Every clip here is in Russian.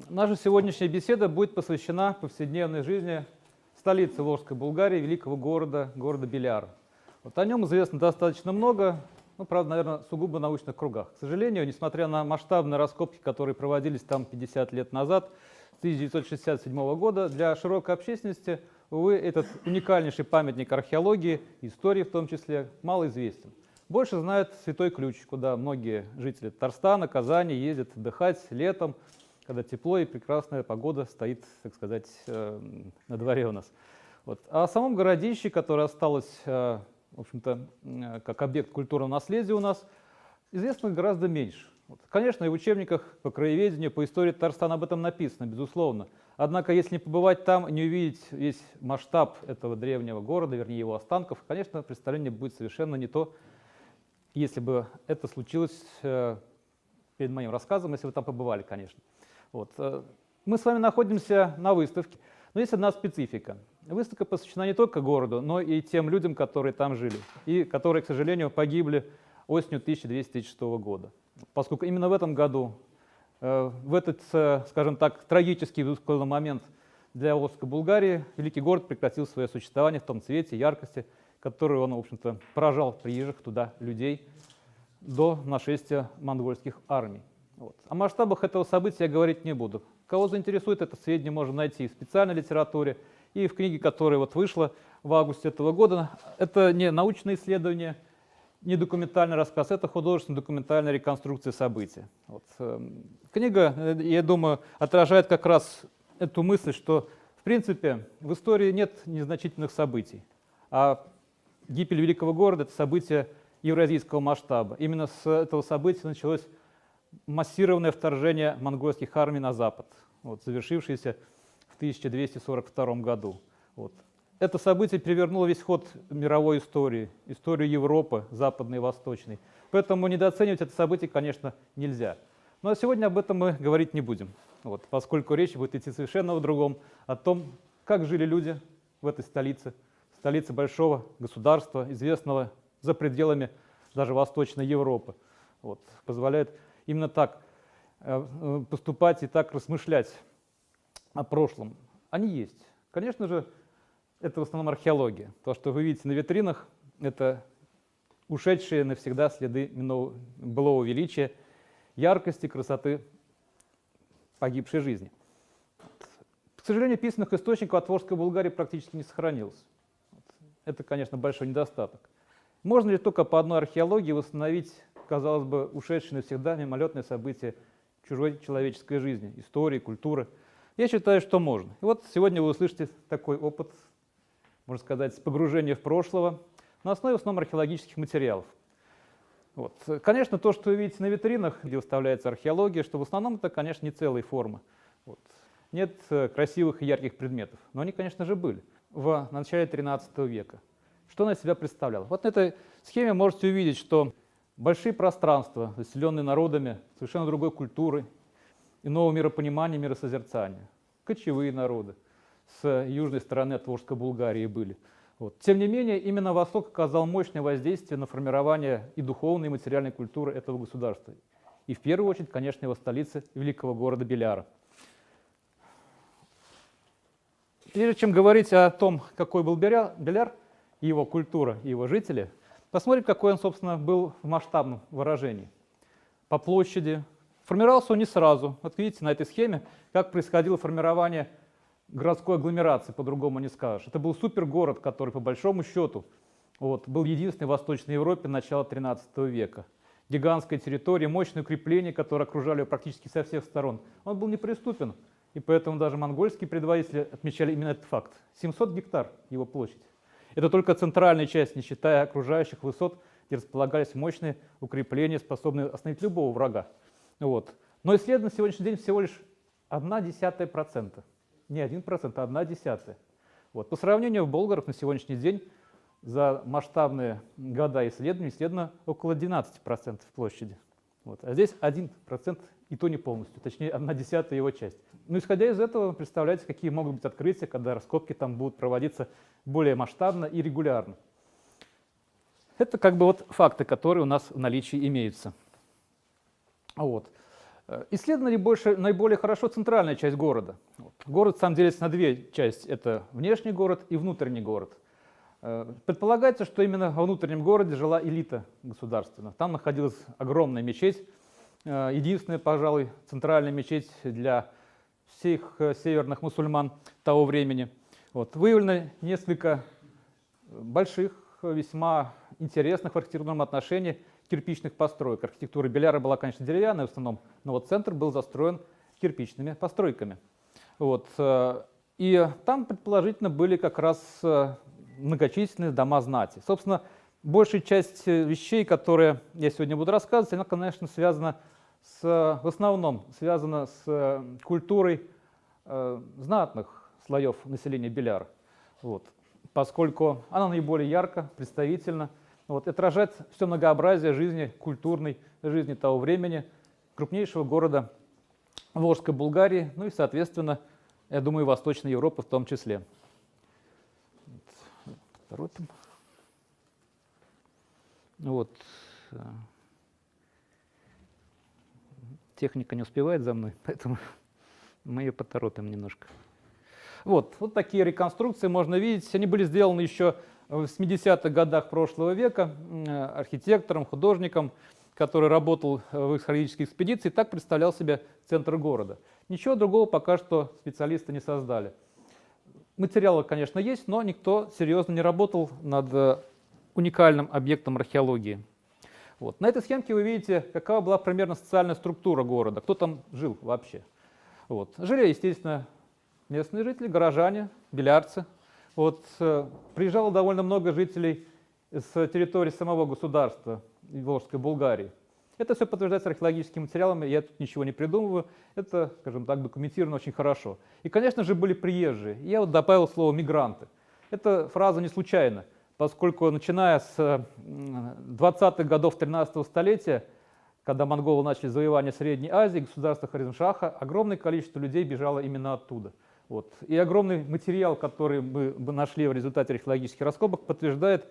Наша сегодняшняя беседа будет посвящена повседневной жизни столицы Волжской Булгарии, великого города Беляр. Вот о нем известно достаточно много, ну, правда, наверное, сугубо в научных кругах. К сожалению, несмотря на масштабные раскопки, которые проводились там 50 лет назад, с 1967 года, для широкой общественности, увы, этот уникальнейший памятник археологии, истории в том числе, мало известен. Больше знают Святой Ключ, куда многие жители Татарстана, Казани ездят отдыхать летом, когда тепло и прекрасная погода стоит, так сказать, на дворе у нас. Вот. А о самом городище, которое осталось, в общем-то, как объект культурного наследия у нас, известно гораздо меньше. Вот. Конечно, и в учебниках по краеведению, по истории Татарстана об этом написано, безусловно. Однако, если не побывать там, не увидеть весь масштаб этого древнего города, вернее, его останков, конечно, представление будет совершенно не то, если бы это случилось перед моим рассказом, если вы там побывали, конечно. Вот. Мы с вами находимся на выставке, но есть одна специфика. Выставка посвящена не только городу, но и тем людям, которые там жили, и которые, к сожалению, погибли осенью 1236 года. Поскольку именно в этом году, в этот, скажем так, трагический безусловно момент для Волжской Булгарии, великий город прекратил свое существование в том цвете, яркости, который он, в общем-то, поражал приезжих туда людей до нашествия монгольских армий. Вот. О масштабах этого события я говорить не буду. Кого заинтересует, это сведения можно найти в специальной литературе и в книге, которая вот вышла в августе этого года. Это не научное исследование, не документальный рассказ, это художественная документальная реконструкция событий. Вот. Книга, я думаю, отражает как раз эту мысль, что в принципе в истории нет незначительных событий, а гибель великого города — это событие евразийского масштаба. Именно с этого события началось массированное вторжение монгольских армий на запад, вот, завершившееся в 1242 году. Вот. Это событие перевернуло весь ход мировой истории, историю Европы, западной и восточной. Поэтому недооценивать это событие, конечно, нельзя. Но сегодня об этом мы говорить не будем, вот, поскольку речь будет идти совершенно о другом, о том, как жили люди в этой столице большого государства, известного за пределами даже Восточной Европы. Вот, позволяет именно так поступать и так размышлять о прошлом. Они есть. Конечно же, это в основном археология. То, что вы видите на витринах, это ушедшие навсегда следы былого величия, яркости, красоты погибшей жизни. К сожалению, письменных источников от Волжской Булгарии практически не сохранилось. Это, конечно, большой недостаток. Можно ли только по одной археологии восстановить, казалось бы, ушедшие навсегда мимолетные события чужой человеческой жизни, истории, культуры? Я считаю, что можно. И вот сегодня вы услышите такой опыт, можно сказать, с погружения в прошлое на основе в основном археологических материалов. Вот. Конечно, то, что вы видите на витринах, где выставляется археология, что в основном это, конечно, не целые формы. Вот. Нет красивых и ярких предметов, но они, конечно же, были в начале XIII века. Что она из себя представляла? Вот на этой схеме можете увидеть, что большие пространства, заселенные народами совершенно другой культуры, иного миропонимания, миросозерцания. Кочевые народы с южной стороны от Волжской Булгарии были. Вот. Тем не менее, именно Восток оказал мощное воздействие на формирование и духовной, и материальной культуры этого государства. И в первую очередь, конечно, его столицы, великого города Беляра. Прежде чем говорить о том, какой был Беляр, его культура и его жители, посмотрим, какой он, собственно, был в масштабном выражении. По площади. Формировался он не сразу. Вот видите на этой схеме, как происходило формирование городской агломерации, по-другому не скажешь. Это был супергород, который, по большому счету, вот, был единственный в Восточной Европе начала XIII века. Гигантская территория, мощные укрепления, которые окружали его практически со всех сторон. Он был неприступен, и поэтому даже монгольские предводители отмечали именно этот факт. 700 гектар его площадь. Это только центральная часть, не считая окружающих высот, где располагались мощные укрепления, способные остановить любого врага. Вот. Но исследовано на сегодняшний день всего лишь 0,1%. Не 1%, а 0,1%. Вот. По сравнению, в Болгорах на сегодняшний день за масштабные года исследовано около 12% площади. Вот. А здесь 1%, и то не полностью, точнее 1/10 его часть. Но исходя из этого, представляете, какие могут быть открытия, когда раскопки там будут проводиться более масштабно и регулярно. Это как бы вот факты, которые у нас в наличии имеются. Вот. Исследована наиболее хорошо центральная часть города. Вот. Город сам делится на две части. Это внешний город и внутренний город. Предполагается, что именно во внутреннем городе жила элита государственная. Там находилась огромная мечеть, единственная, пожалуй, центральная мечеть для всех северных мусульман того времени. Вот. Выявлено несколько больших, весьма интересных в архитектурном отношении кирпичных построек. Архитектура Беляра была, конечно, деревянная в основном, но вот центр был застроен кирпичными постройками. Вот. И там, предположительно, были как раз многочисленные дома знати. Собственно, большая часть вещей, которые я сегодня буду рассказывать, она, конечно, связана в основном связана с культурой знатных слоев населения Беляра. Вот. Поскольку она наиболее ярко, представительна, вот, отражает все многообразие жизни, культурной жизни того времени, крупнейшего города Волжской Булгарии, ну и, соответственно, я думаю, Восточной Европы в том числе. Торопим. Вот. Техника не успевает за мной, поэтому мы ее поторопим немножко. Вот такие реконструкции можно видеть. Они были сделаны еще в 70-х годах прошлого века архитектором, художником, который работал в археологической экспедиции, так представлял себе центр города. Ничего другого пока что специалисты не создали. Материалы, конечно, есть, но никто серьезно не работал над уникальным объектом археологии. Вот. На этой схемке вы видите, какова была примерно социальная структура города, кто там жил вообще. Вот. Жили, естественно, местные жители, горожане, белярцы. Вот. Приезжало довольно много жителей с территории самого государства Волжской Булгарии. Это все подтверждается археологическими материалами, я тут ничего не придумываю, это, скажем так, документировано очень хорошо. И, конечно же, были приезжие. Я вот добавил слово «мигранты». Эта фраза не случайна, поскольку, начиная с 20-х годов 13-го столетия, когда монголы начали завоевание Средней Азии, государства Хорезмшаха, огромное количество людей бежало именно оттуда. Вот. И огромный материал, который мы нашли в результате археологических раскопок, подтверждает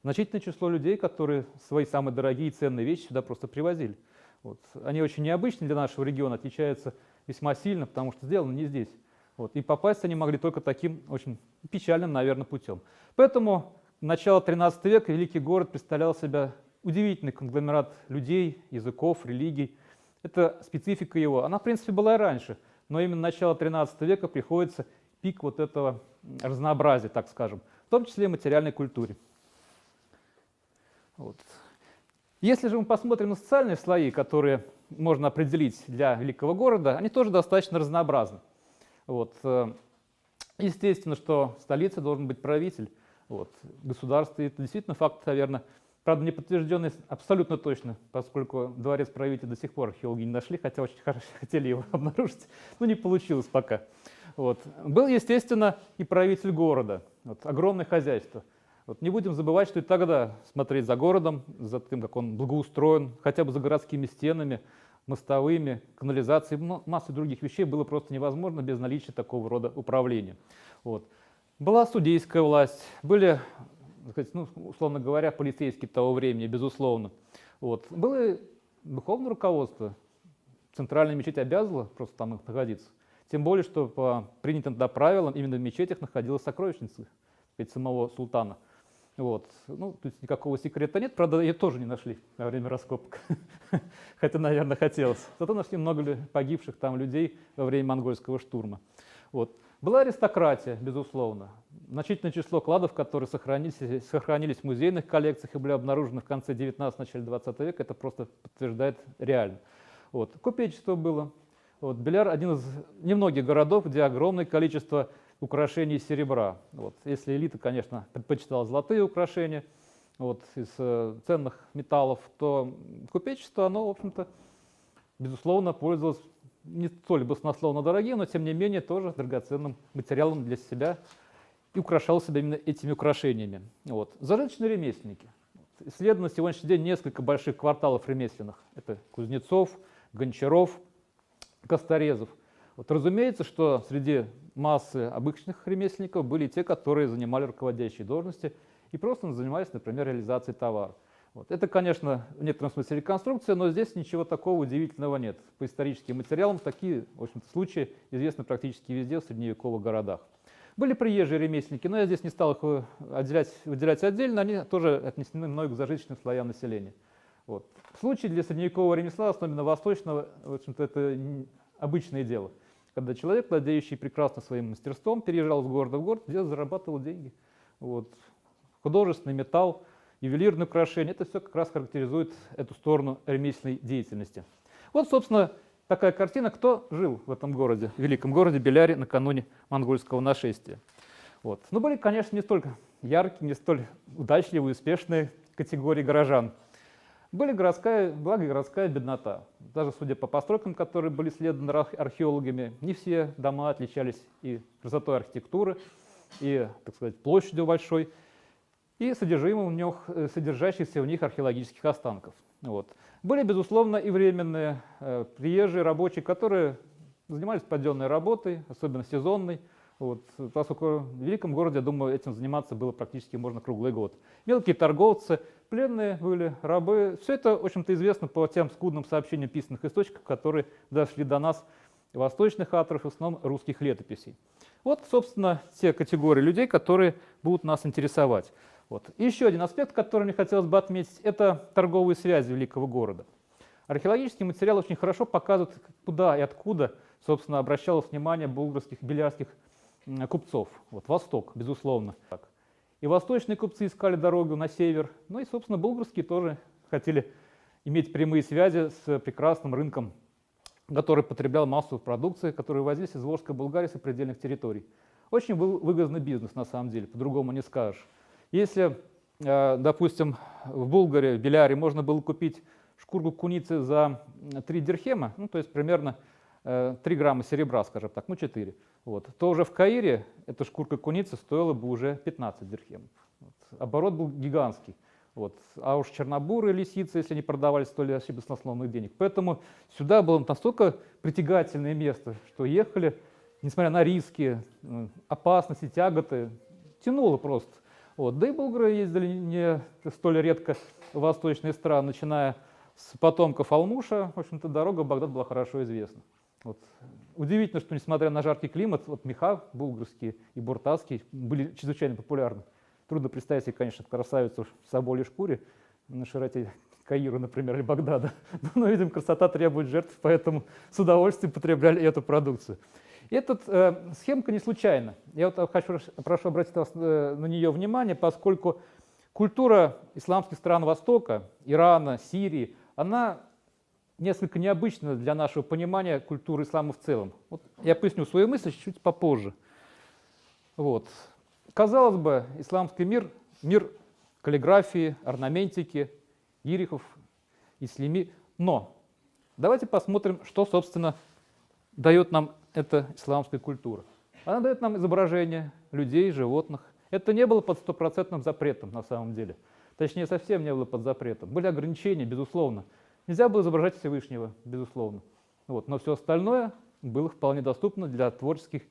значительное число людей, которые свои самые дорогие и ценные вещи сюда просто привозили. Вот. Они очень необычны для нашего региона, отличаются весьма сильно, потому что сделаны не здесь. Вот. И попасть они могли только таким очень печальным, наверное, путем. Поэтому начало 13 века великий город представлял себя удивительный конгломерат людей, языков, религий. Это специфика его. Она, в принципе, была и раньше, но именно начало 13 века приходится пик вот этого разнообразия, так скажем, в том числе и материальной культуре. Вот. Если же мы посмотрим на социальные слои, которые можно определить для великого города, они тоже достаточно разнообразны. Вот. Естественно, что в столице должен быть правитель. Вот. Государство, это действительно факт, наверное, правда, не подтвержденный абсолютно точно, поскольку дворец правителя до сих пор археологи не нашли, хотя очень хотели его обнаружить, но не получилось пока. Вот. Был, естественно, и правитель города, вот, огромное хозяйство. Вот не будем забывать, что и тогда смотреть за городом, за тем, как он благоустроен, хотя бы за городскими стенами, мостовыми, канализацией, массой других вещей было просто невозможно без наличия такого рода управления. Вот. Была судейская власть, были, условно говоря, полицейские того времени, безусловно. Вот. Было духовное руководство. Центральная мечеть обязывала просто там находиться. Тем более, что по принятым тогда правилам именно в мечетях находилась сокровищница самого султана. Вот. Ну, то есть никакого секрета нет, правда, ее тоже не нашли во время раскопок, хотя, наверное, хотелось. Зато нашли много погибших там людей во время монгольского штурма. Вот. Была аристократия, безусловно. Значительное число кладов, которые сохранились в музейных коллекциях и были обнаружены в конце 19-го, начале 20 века, это просто подтверждает реально. Вот. Купечество было. Вот. Беляр – один из немногих городов, где огромное количество украшений из серебра. Вот. Если элита, конечно, предпочитала золотые украшения вот, из ценных металлов, то купечество, оно, в общем-то, безусловно, пользовалось не столь баснословно дорогим, но, тем не менее, тоже драгоценным материалом для себя и украшал себя именно этими украшениями. Вот. Зажиточные ремесленники. Исследовано на сегодняшний день несколько больших кварталов ремесленных. Это кузнецов, гончаров, косторезов. Вот, разумеется, что среди массы обычных ремесленников были те, которые занимали руководящие должности и просто занимались, например, реализацией товара. Вот. Это, конечно, в некотором смысле реконструкция, но здесь ничего такого удивительного нет. По историческим материалам такие, в общем-то, случаи известны практически везде в средневековых городах. Были приезжие ремесленники, но я здесь не стал их выделять отдельно, они тоже отнесены мной к зажиточным слоям населения. Вот. Случай для средневекового ремесла, особенно восточного, в общем-то, это обычное дело. Когда человек, владеющий прекрасно своим мастерством, переезжал с города в город, где зарабатывал деньги. Вот. Художественный металл, ювелирные украшения, это все как раз характеризует эту сторону ремесленной деятельности. Вот, собственно, такая картина, кто жил в этом городе, в великом городе Беляре накануне монгольского нашествия. Вот. Но были, конечно, не столь яркие, не столь удачливые, успешные категории горожан. Была городская беднота. Даже судя по постройкам, которые были исследованы археологами, не все дома отличались и красотой архитектуры, и, так сказать, площадью большой, и содержимым содержащихся в них археологических останков. Вот. Были, безусловно, и временные приезжие рабочие, которые занимались подъемной работой, особенно сезонной. Вот. Поскольку в великом городе, я думаю, этим заниматься было практически можно круглый год. Мелкие торговцы, пленные были, рабы. Все это, в общем-то, известно по тем скудным сообщениям писанных источников, которые дошли до нас восточных авторов, в основном русских летописей. Вот, собственно, те категории людей, которые будут нас интересовать. Вот. И еще один аспект, который мне хотелось бы отметить, это торговые связи великого города. Археологический материал очень хорошо показывает, куда и откуда, собственно, обращалось внимание булгарских, белярских купцов. Вот, Восток, безусловно. И восточные купцы искали дорогу на север, ну и, собственно, булгарские тоже хотели иметь прямые связи с прекрасным рынком, который потреблял массу продукции, которые возились из Волжской Булгарии с предельных территорий. Очень был выгодный бизнес, на самом деле, по-другому не скажешь. Если, допустим, в Булгарии, в Беляре можно было купить шкурку куницы за 3 дирхема, ну, то есть примерно 3 грамма серебра, скажем так, ну 4, вот, то уже в Каире эта шкурка куницы стоила бы уже 15 дирхемов. Вот. Оборот был гигантский. Вот. А уж чернобурые лисицы, если они продавали, стоили вообще баснословных денег. Поэтому сюда было настолько притягательное место, что ехали, несмотря на риски, опасности, тяготы, тянуло просто. Вот. Да и булгары ездили не столь редко в восточные страны, начиная с потомков Алмуша. В общем-то, дорога в Багдад была хорошо известна. Вот. Удивительно, что несмотря на жаркий климат, вот меха булгарские и буртасские были чрезвычайно популярны. Трудно представить себе, конечно, красавицу в соболей шкуре на широте Каира, например, или Багдада. Но, видимо, красота требует жертв, поэтому с удовольствием потребляли эту продукцию. И эта схемка не случайна. Я вот прошу обратить на нее внимание, поскольку культура исламских стран Востока, Ирана, Сирии, она несколько необычна для нашего понимания культуры ислама в целом. Вот я поясню свою мысль чуть попозже. Вот. Казалось бы, исламский мир – мир каллиграфии, орнаментики, ирихов, ислими. Но давайте посмотрим, что, собственно, дает нам эта исламская культура. Она дает нам изображения людей, животных. Это не было под стопроцентным запретом на самом деле. Точнее, совсем не было под запретом. Были ограничения, безусловно. Нельзя было изображать Всевышнего, безусловно. Вот. Но все остальное было вполне доступно для творческих,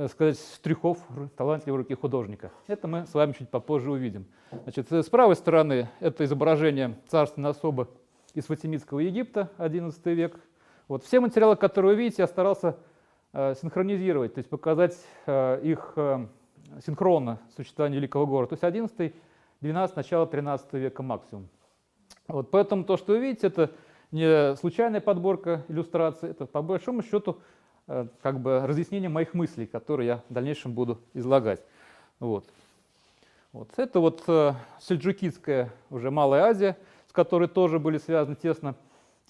сказать, штрихов талантливой руки художника. Это мы с вами чуть попозже увидим. Значит, с правой стороны это изображение царственной особы из Фатимидского Египта, XI век. Вот. Все материалы, которые вы видите, я старался синхронизировать, то есть показать их синхронно существование великого города. То есть XI, XII, начало XIII века максимум. Вот. Поэтому то, что вы видите, это не случайная подборка иллюстраций, это по большому счету как бы разъяснение моих мыслей, которые я в дальнейшем буду излагать. Вот. Вот. Это вот сельджукидская уже Малая Азия, с которой тоже были связаны тесно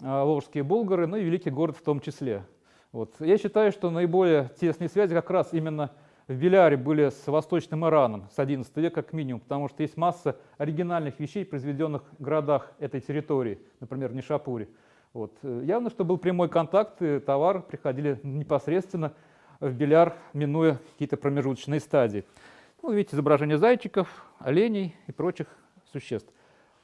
волжские булгары, ну и великий город в том числе. Вот. Я считаю, что наиболее тесные связи как раз именно в Беляре были с восточным Ираном, с XI века как минимум, потому что есть масса оригинальных вещей, произведенных в городах этой территории, например, в Нишапуре. Вот. Явно, что был прямой контакт, и товары приходили непосредственно в Беляр, минуя какие-то промежуточные стадии. Ну, видите изображения зайчиков, оленей и прочих существ.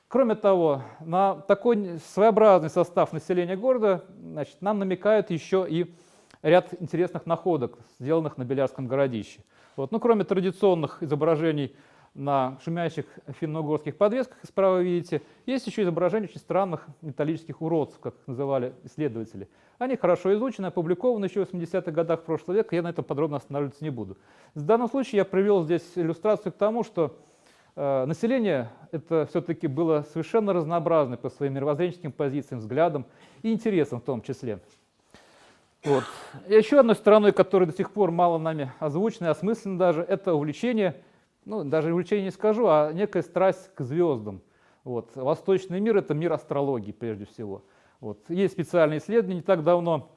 Кроме того, на такой своеобразный состав населения города, значит, нам намекают еще и ряд интересных находок, сделанных на Белярском городище. Вот. Ну, кроме традиционных изображений на шумящих финно-угорских подвесках, справа видите, есть еще изображения очень странных металлических уродцев, как называли исследователи. Они хорошо изучены, опубликованы еще в 80-х годах прошлого века, я на этом подробно останавливаться не буду. В данном случае я привел здесь иллюстрацию к тому, что население это все-таки было совершенно разнообразное по своим мировоззренческим позициям, взглядам и интересам в том числе. Вот. И еще одной стороной, которая до сих пор мало нами озвучена и осмыслена даже, это увлечение, ну даже увлечение не скажу, а некая страсть к звездам. Вот. Восточный мир — это мир астрологии прежде всего. Вот. Есть специальные исследования. Не так давно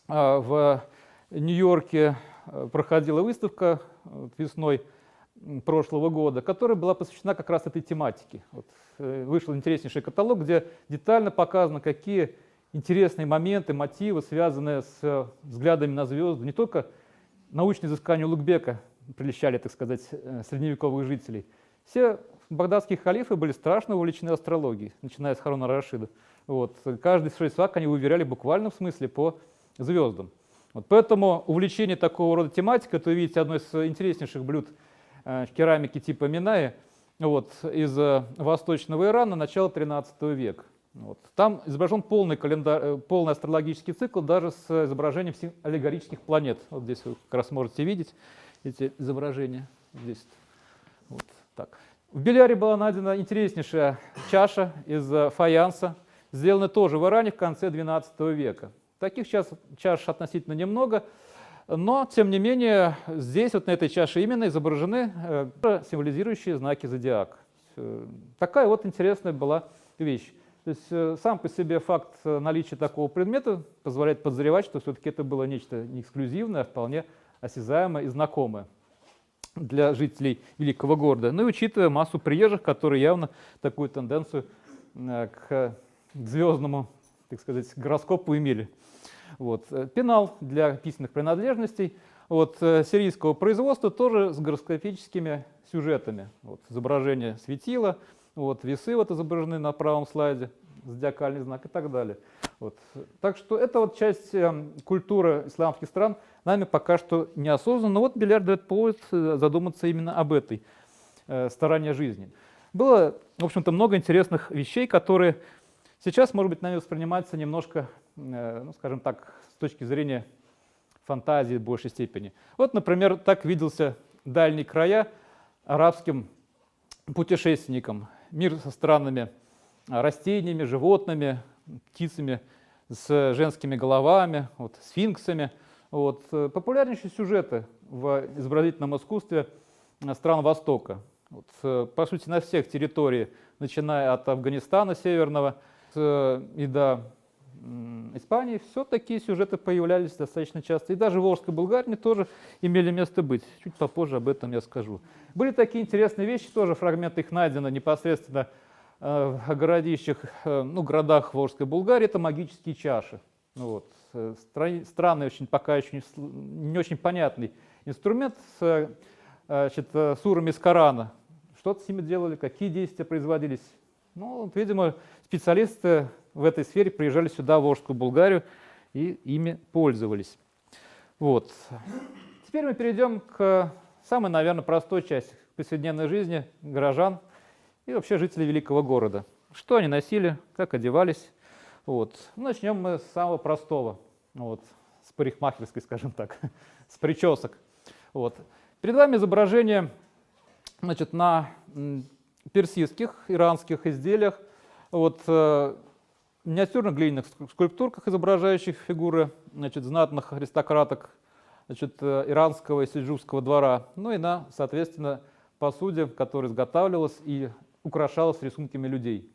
в Нью-Йорке проходила выставка весной прошлого года, которая была посвящена как раз этой тематике. Вот. Вышел интереснейший каталог, где детально показано, какие интересные моменты, мотивы, связанные с взглядами на звезды. Не только научные изыскания Улугбека прельщали, так сказать, средневековых жителей. Все багдадские халифы были страшно увлечены астрологией, начиная с Харуна ар-Рашида. Вот. Каждый свой шаг они уверяли буквально в смысле по звездам. Вот. Поэтому увлечение такого рода тематикой, это, вы видите, одно из интереснейших блюд керамики типа Минаи вот, из восточного Ирана начала 13 века. Вот. Там изображен полный астрологический цикл, даже с изображением аллегорических планет. Вот здесь вы как раз можете видеть эти изображения. Здесь. Вот так. В Беляре была найдена интереснейшая чаша из фаянса, сделанная тоже в Иране в конце XII века. Таких чаш относительно немного, но, тем не менее, здесь, вот на этой чаше именно изображены символизирующие знаки зодиака. Такая вот интересная была вещь. То есть сам по себе факт наличия такого предмета позволяет подозревать, что все-таки это было нечто не эксклюзивное, а вполне осязаемое и знакомое для жителей великого города. Ну и учитывая массу приезжих, которые явно такую тенденцию к звездному, так сказать, гороскопу имели. Вот. Пенал для письменных принадлежностей вот, сирийского производства тоже с гороскопическими сюжетами. Вот, изображение светила, вот, весы вот изображены на правом слайде, зодиакальный знак и так далее. Вот. Так что это вот часть культуры исламских стран нами пока что не осознана. Но вот Беляр дает повод задуматься именно об этой стороне жизни. Было, в общем-то, много интересных вещей, которые сейчас, может быть, нами воспринимаются немножко, ну, скажем так, с точки зрения фантазии в большей степени. Вот, например, так виделся дальние края арабским путешественникам. Мир со странными растениями, животными, птицами с женскими головами, вот, сфинксами. Вот. Популярнейшие сюжеты в изобразительном искусстве стран Востока. Вот, по сути, на всех территориях, начиная от Афганистана северного и до Испании, все такие сюжеты появлялись достаточно часто. И даже в Волжской Булгарии тоже имели место быть. Чуть попозже об этом я скажу. Были такие интересные вещи, тоже фрагменты их найдены непосредственно в городищах, ну, городах Волжской Булгарии. Это магические чаши. Ну, вот. Странный, очень, пока еще не очень понятный инструмент с сурами из Корана. Что-то с ними делали, какие действия производились. Ну, вот, видимо, специалисты в этой сфере приезжали сюда, в Волжскую Булгарию, и ими пользовались. Вот. Теперь мы перейдем к самой, наверное, простой части повседневной жизни горожан и вообще жителей великого города. Что они носили, как одевались. Вот. Начнем мы с самого простого, вот, с парикмахерской, скажем так, с причесок. Вот. Перед вами изображение, значит, на персидских, иранских изделиях, вот, миниатюрных глиняных скульптурках, изображающих фигуры, значит, знатных аристократок, значит, иранского и сельджукского двора, ну и на, соответственно, посуде, которая изготавливалась и украшалась рисунками людей.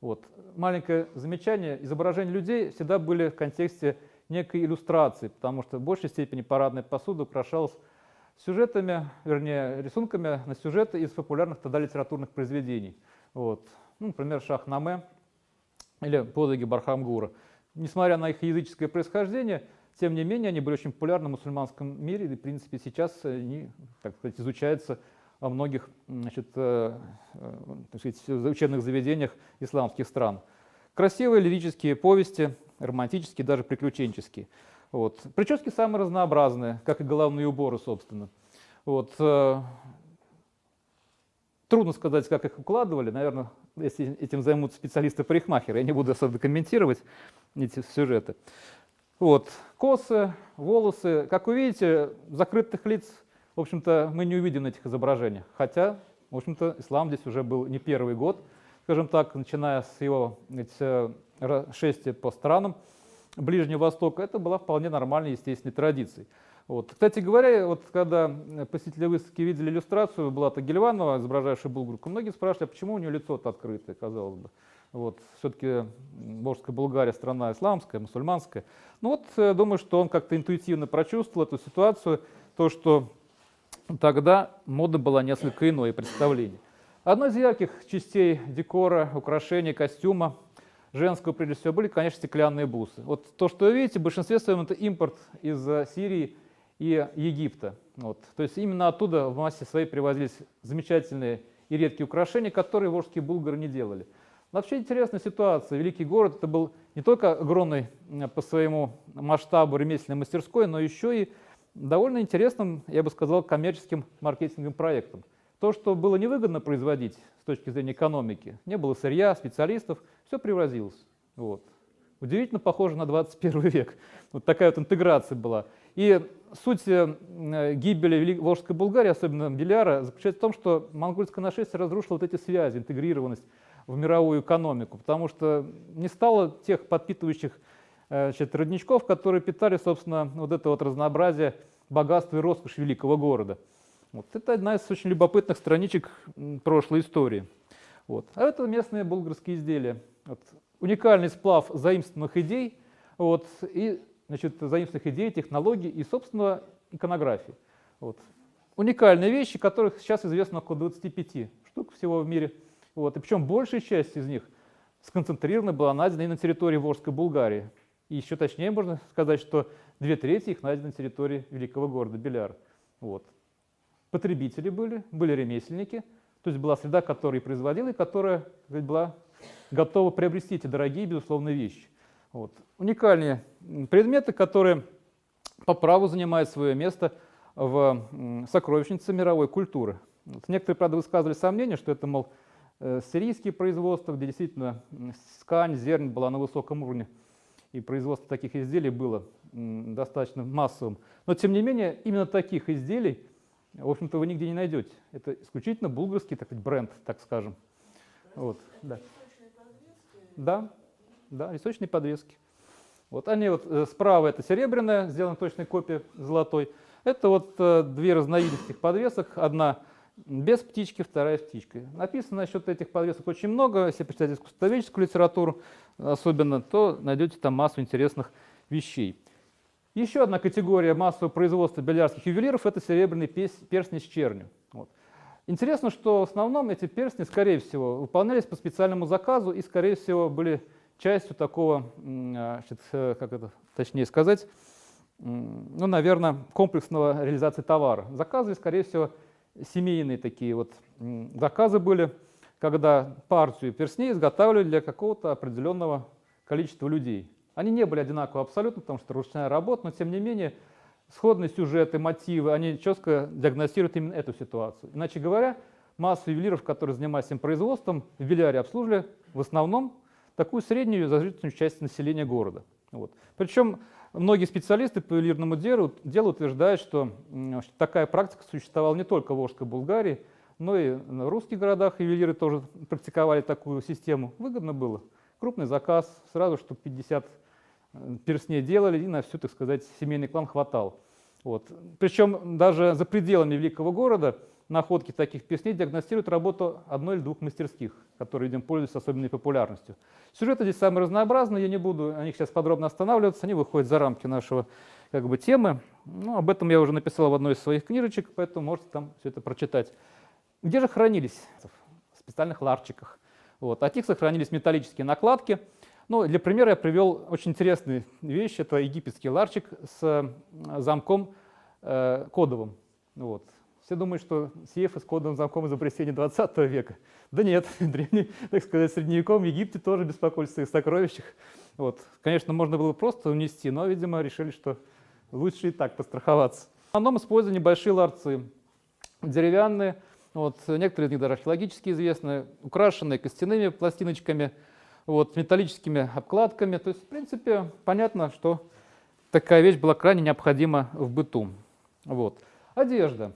Вот. Маленькое замечание: изображения людей всегда были в контексте некой иллюстрации, потому что в большей степени парадная посуда украшалась сюжетами, вернее, рисунками на сюжеты из популярных тогда литературных произведений. Вот. Ну, например, Шах-Наме или подвиги Бархамгура. Несмотря на их языческое происхождение, тем не менее, они были очень популярны в мусульманском мире, и, в принципе, сейчас они, так сказать, изучаются во многих, значит, так сказать, учебных заведениях исламских стран. Красивые лирические повести, романтические, даже приключенческие. Вот. Прически самые разнообразные, как и головные уборы, собственно. Вот. Трудно сказать, как их укладывали. Наверное, если этим займутся специалисты-парикмахеры, я не буду особо комментировать эти сюжеты. Вот. Косы, волосы. Как вы видите, закрытых лиц, в общем-то, мы не увидим на этих изображениях. Хотя, в общем-то, ислам здесь уже был не первый год, скажем так, начиная с его шествия по странам Ближнего Востока. Это была вполне нормальной, естественной традицией. Вот. Кстати говоря, вот когда посетители выставки видели иллюстрацию Булата Гильванова, изображающую булгарку, многие спрашивали, а почему у нее лицо-то открытое, казалось бы. Вот. Все-таки Волжская Булгария страна исламская, мусульманская. Ну вот, думаю, что он как-то интуитивно прочувствовал эту ситуацию, то, что тогда мода была несколько иное представление. Одной из ярких частей декора, украшений, костюма женского, прежде всего, были, конечно, стеклянные бусы. Вот то, что вы видите, в большинстве своем это импорт из Сирии и Египта. Вот. То есть именно оттуда в массе своей привозились замечательные и редкие украшения, которые волжские булгары не делали. Вообще интересная ситуация. Великий город — это был не только огромный по своему масштабу ремесленной мастерской, но еще и довольно интересным, я бы сказал, коммерческим маркетинговым проектом. То, что было невыгодно производить с точки зрения экономики, не было сырья, специалистов, все привозилось. Вот. Удивительно похоже на 21 век. Вот такая вот интеграция была. И суть гибели Волжской Булгарии, особенно Беляра, заключается в том, что монгольское нашествие разрушило вот эти связи, интегрированность в мировую экономику, потому что не стало тех подпитывающих родничков, которые питали, собственно, вот это вот разнообразие, богатство и роскошь великого города. Вот. Это одна из очень любопытных страничек прошлой истории. Вот. А это местные булгарские изделия. Вот. Уникальный сплав заимствованных идей, вот, и, значит, заимствованных идей, технологий и, собственно, иконографии. Вот. Уникальные вещи, которых сейчас известно около 25 штук всего в мире. Вот. И причем большая часть из них сконцентрирована была найдена и на территории Волжской Булгарии. И еще точнее можно сказать, что 2/3 их найдены на территории великого города Беляр. Вот. Потребители были ремесленники, то есть была среда, которая производила и которая была готова приобрести эти дорогие, безусловно, вещи. Вот. Уникальные предметы, которые по праву занимают свое место в сокровищнице мировой культуры. Вот. Некоторые, правда, высказывали сомнение, что это, мол, сирийские производства, где действительно ткань, зернь была на высоком уровне, и производство таких изделий было достаточно массовым. Но, тем не менее, именно таких изделий, в общем-то, вы нигде не найдете. Это исключительно булгарский, так сказать, бренд, так скажем. Вот, да. Да, да, височные подвески. Вот они вот справа это серебряная, сделана точная копия золотой. Это вот две разновидности этих подвесок. Одна без птички, вторая с птичкой. Написано насчет этих подвесок очень много. Если почитать искусствоведческую литературу особенно, то найдете там массу интересных вещей. Еще одна категория массового производства белярских ювелиров — это серебряные перстни с чернью. Вот. Интересно, что в основном эти перстни, скорее всего, выполнялись по специальному заказу и, скорее всего, были частью такого, значит, как это точнее сказать, ну, наверное, комплексного реализации товара. Заказы, скорее всего, семейные такие вот заказы были, когда партию перстней изготавливали для какого-то определенного количества людей. Они не были одинаковы абсолютно, потому что ручная работа, но тем не менее сходные сюжеты, мотивы, они четко диагностируют именно эту ситуацию. Иначе говоря, массу ювелиров, которые занимались этим производством, в Беляре обслуживали в основном такую среднюю зажиточную часть населения города. Вот. Причем многие специалисты по ювелирному делу утверждают, что такая практика существовала не только в Волжской Булгарии, но и в русских городах ювелиры тоже практиковали такую систему. Выгодно было. Крупный заказ, сразу штук 50 перстней делали, и на всю, так сказать, семейный клан хватал. Вот. Причем даже за пределами великого города находки таких перстней диагностируют работу одной или двух мастерских, которые, видимо, пользуются особенной популярностью. Сюжеты здесь самые разнообразные, я не буду о них сейчас подробно останавливаться, они выходят за рамки нашего темы. Ну, об этом я уже написал в одной из своих книжечек, поэтому можете там все это прочитать. Где же хранились? В специальных ларчиках. Вот. От них сохранились металлические накладки. Ну, для примера я привел очень интересную вещь. Это египетский ларчик с замком кодовым. Вот. Все думают, что сейфы с кодовым замком изобретение 20 века. Да нет, древний, так сказать, в средневековом Египте тоже беспокоились о своих сокровищах. Вот. Конечно, можно было просто унести, но, видимо, решили, что лучше и так постраховаться. В основном используя небольшие ларцы, деревянные, Вот, некоторые из них даже археологически известны, украшенные костяными пластиночками, вот, металлическими обкладками. То есть, в принципе, понятно, что такая вещь была крайне необходима в быту. Вот. Одежда.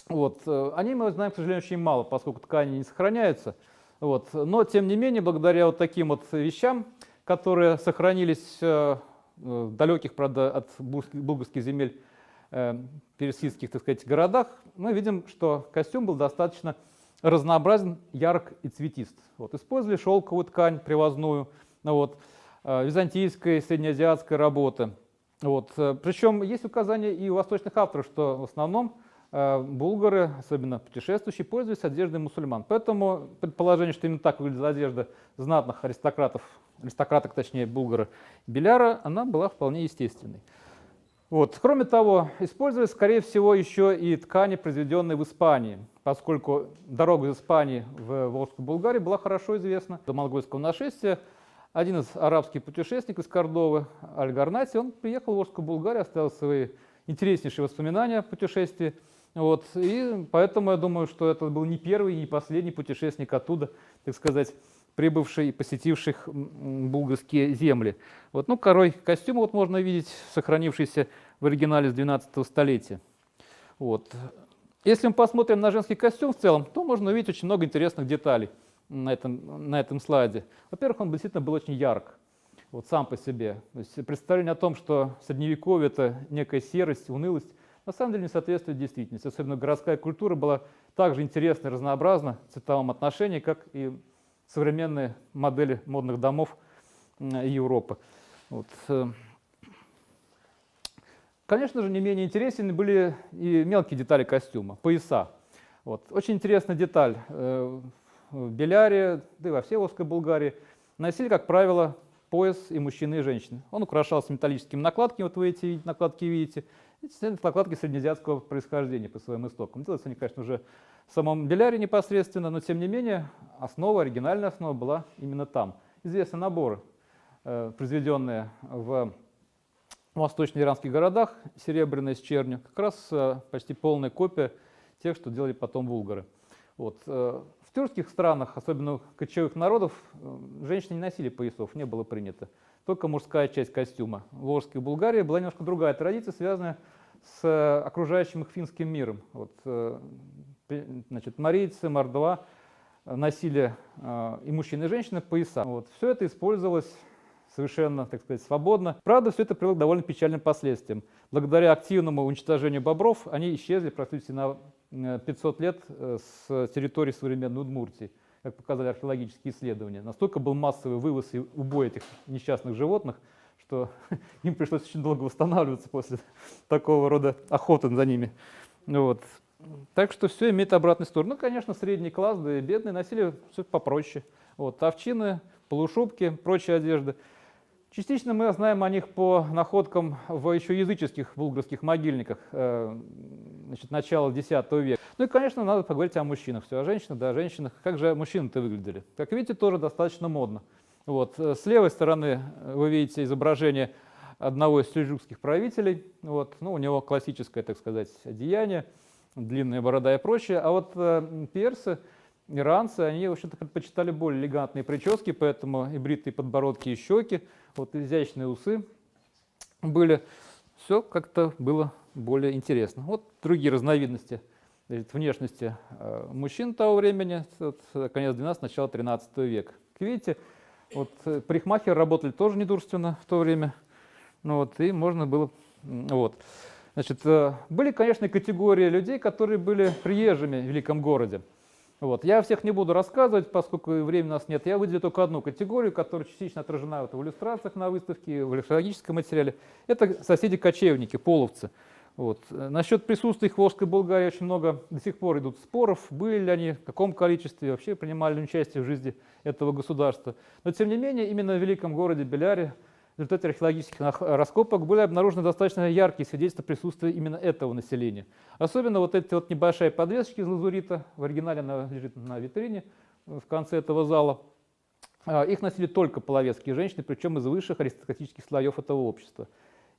Вот. О ней мы знаем, к сожалению, очень мало, поскольку ткани не сохраняются. Вот. Но, тем не менее, благодаря вот таким вот вещам, которые сохранились в далеких, правда, от булгарских земель персидских, так сказать, городах, мы видим, что костюм был достаточно разнообразен, ярк и цветист. Вот. Использовали шелковую ткань привозную, вот, византийской, среднеазиатской работы. Вот. Причем есть указания и у восточных авторов, что в основном булгары, особенно путешествующие, пользуются одеждой мусульман. Поэтому предположение, что именно так выглядела одежда знатных аристократок, точнее булгара Беляра, она была вполне естественной. Вот. Кроме того, использовались, скорее всего, еще и ткани, произведенные в Испании, поскольку дорога из Испании в Волжскую Булгарию была хорошо известна до монгольского нашествия. Один из арабских путешественников из Кордовы, Аль-Гарнати, он приехал в Волжскую Булгарию, оставил свои интереснейшие воспоминания о путешествии. Вот. И поэтому я думаю, что это был не первый и не последний путешественник оттуда, так сказать, прибывший и посетивший булгарские земли. Вот. Ну, корой костюма вот можно видеть, сохранившийся в оригинале с 12 столетия. Вот. Если мы посмотрим на женский костюм в целом, то можно увидеть очень много интересных деталей на этом слайде. Во-первых, он действительно был очень ярк, вот сам по себе. То есть представление о том, что средневековье — это некая серость, унылость, на самом деле не соответствует действительности. Особенно городская культура была также интересна и разнообразна в цветовом отношении, как и современные модели модных домов Европы. Вот. Конечно же, не менее интересны были и мелкие детали костюма, пояса. Вот. Очень интересная деталь. В Беляре, да и во всей Волжской Булгарии носили, как правило, пояс и мужчины, и женщины. Он украшался металлическими накладками, вот вы эти накладки видите. Эти накладки среднеазиатского происхождения по своим истокам. Делаются они, конечно, уже в самом Беляре непосредственно, но тем не менее основа, оригинальная основа была именно там. Известны наборы, произведенные в восточно-иранских городах, серебряные с чернью, как раз почти полная копия тех, что делали потом булгары. Вот. В тюркских странах, особенно у кочевых народов, женщины не носили поясов, не было принято. Только мужская часть костюма. В Волжской Булгарии была немножко другая традиция, связанная с окружающим их финским миром. Вот, значит, марийцы, мордва носили и мужчины, и женщины пояса. Вот. Все это использовалось совершенно, так сказать, свободно. Правда, все это привело к довольно печальным последствиям. Благодаря активному уничтожению бобров они исчезли практически на 500 лет с территории современной Удмуртии, как показали археологические исследования. Настолько был массовый вывоз и убой этих несчастных животных, что им пришлось очень долго восстанавливаться после такого рода охоты за ними. Вот. Так что все имеет обратную сторону. Ну, конечно, средний класс, да и бедные носили все попроще. Вот. Овчины, полушубки, прочая одежда. Частично мы знаем о них по находкам в еще языческих булгарских могильниках начала X века. Ну и, конечно, надо поговорить о мужчинах. Все о женщинах, да, о женщинах. Как же мужчины-то выглядели? Как видите, тоже достаточно модно. Вот. С левой стороны вы видите изображение одного из сельджукских правителей. Вот. Ну, у него классическое, так сказать, одеяние, длинная борода и прочее. А вот персы, иранцы, они, в общем-то, предпочитали более элегантные прически, поэтому и бритые подбородки, и щеки, вот изящные усы были. Все как-то было более интересно. Вот другие разновидности внешности мужчин того времени, конец 12 начало 13 века. Как видите, вот парикмахеры работали тоже недурственно в то время, ну, вот, и можно было... Вот. Значит, были, конечно, категории людей, которые были приезжими в великом городе. Вот. Я всех не буду рассказывать, поскольку времени у нас нет. Я выделю только одну категорию, которая частично отражена в иллюстрациях на выставке, в археологическом материале. Это соседи-кочевники, половцы. Вот. Насчет присутствия их в Волжской Булгарии очень много до сих пор идут споров, были ли они, в каком количестве, вообще принимали ли участие в жизни этого государства. Но тем не менее, именно в великом городе Беляре в результате археологических раскопок были обнаружены достаточно яркие свидетельства присутствия именно этого населения. Особенно вот эти вот небольшие подвесочки из лазурита, в оригинале она лежит на витрине в конце этого зала. Их носили только половецкие женщины, причем из высших аристократических слоев этого общества.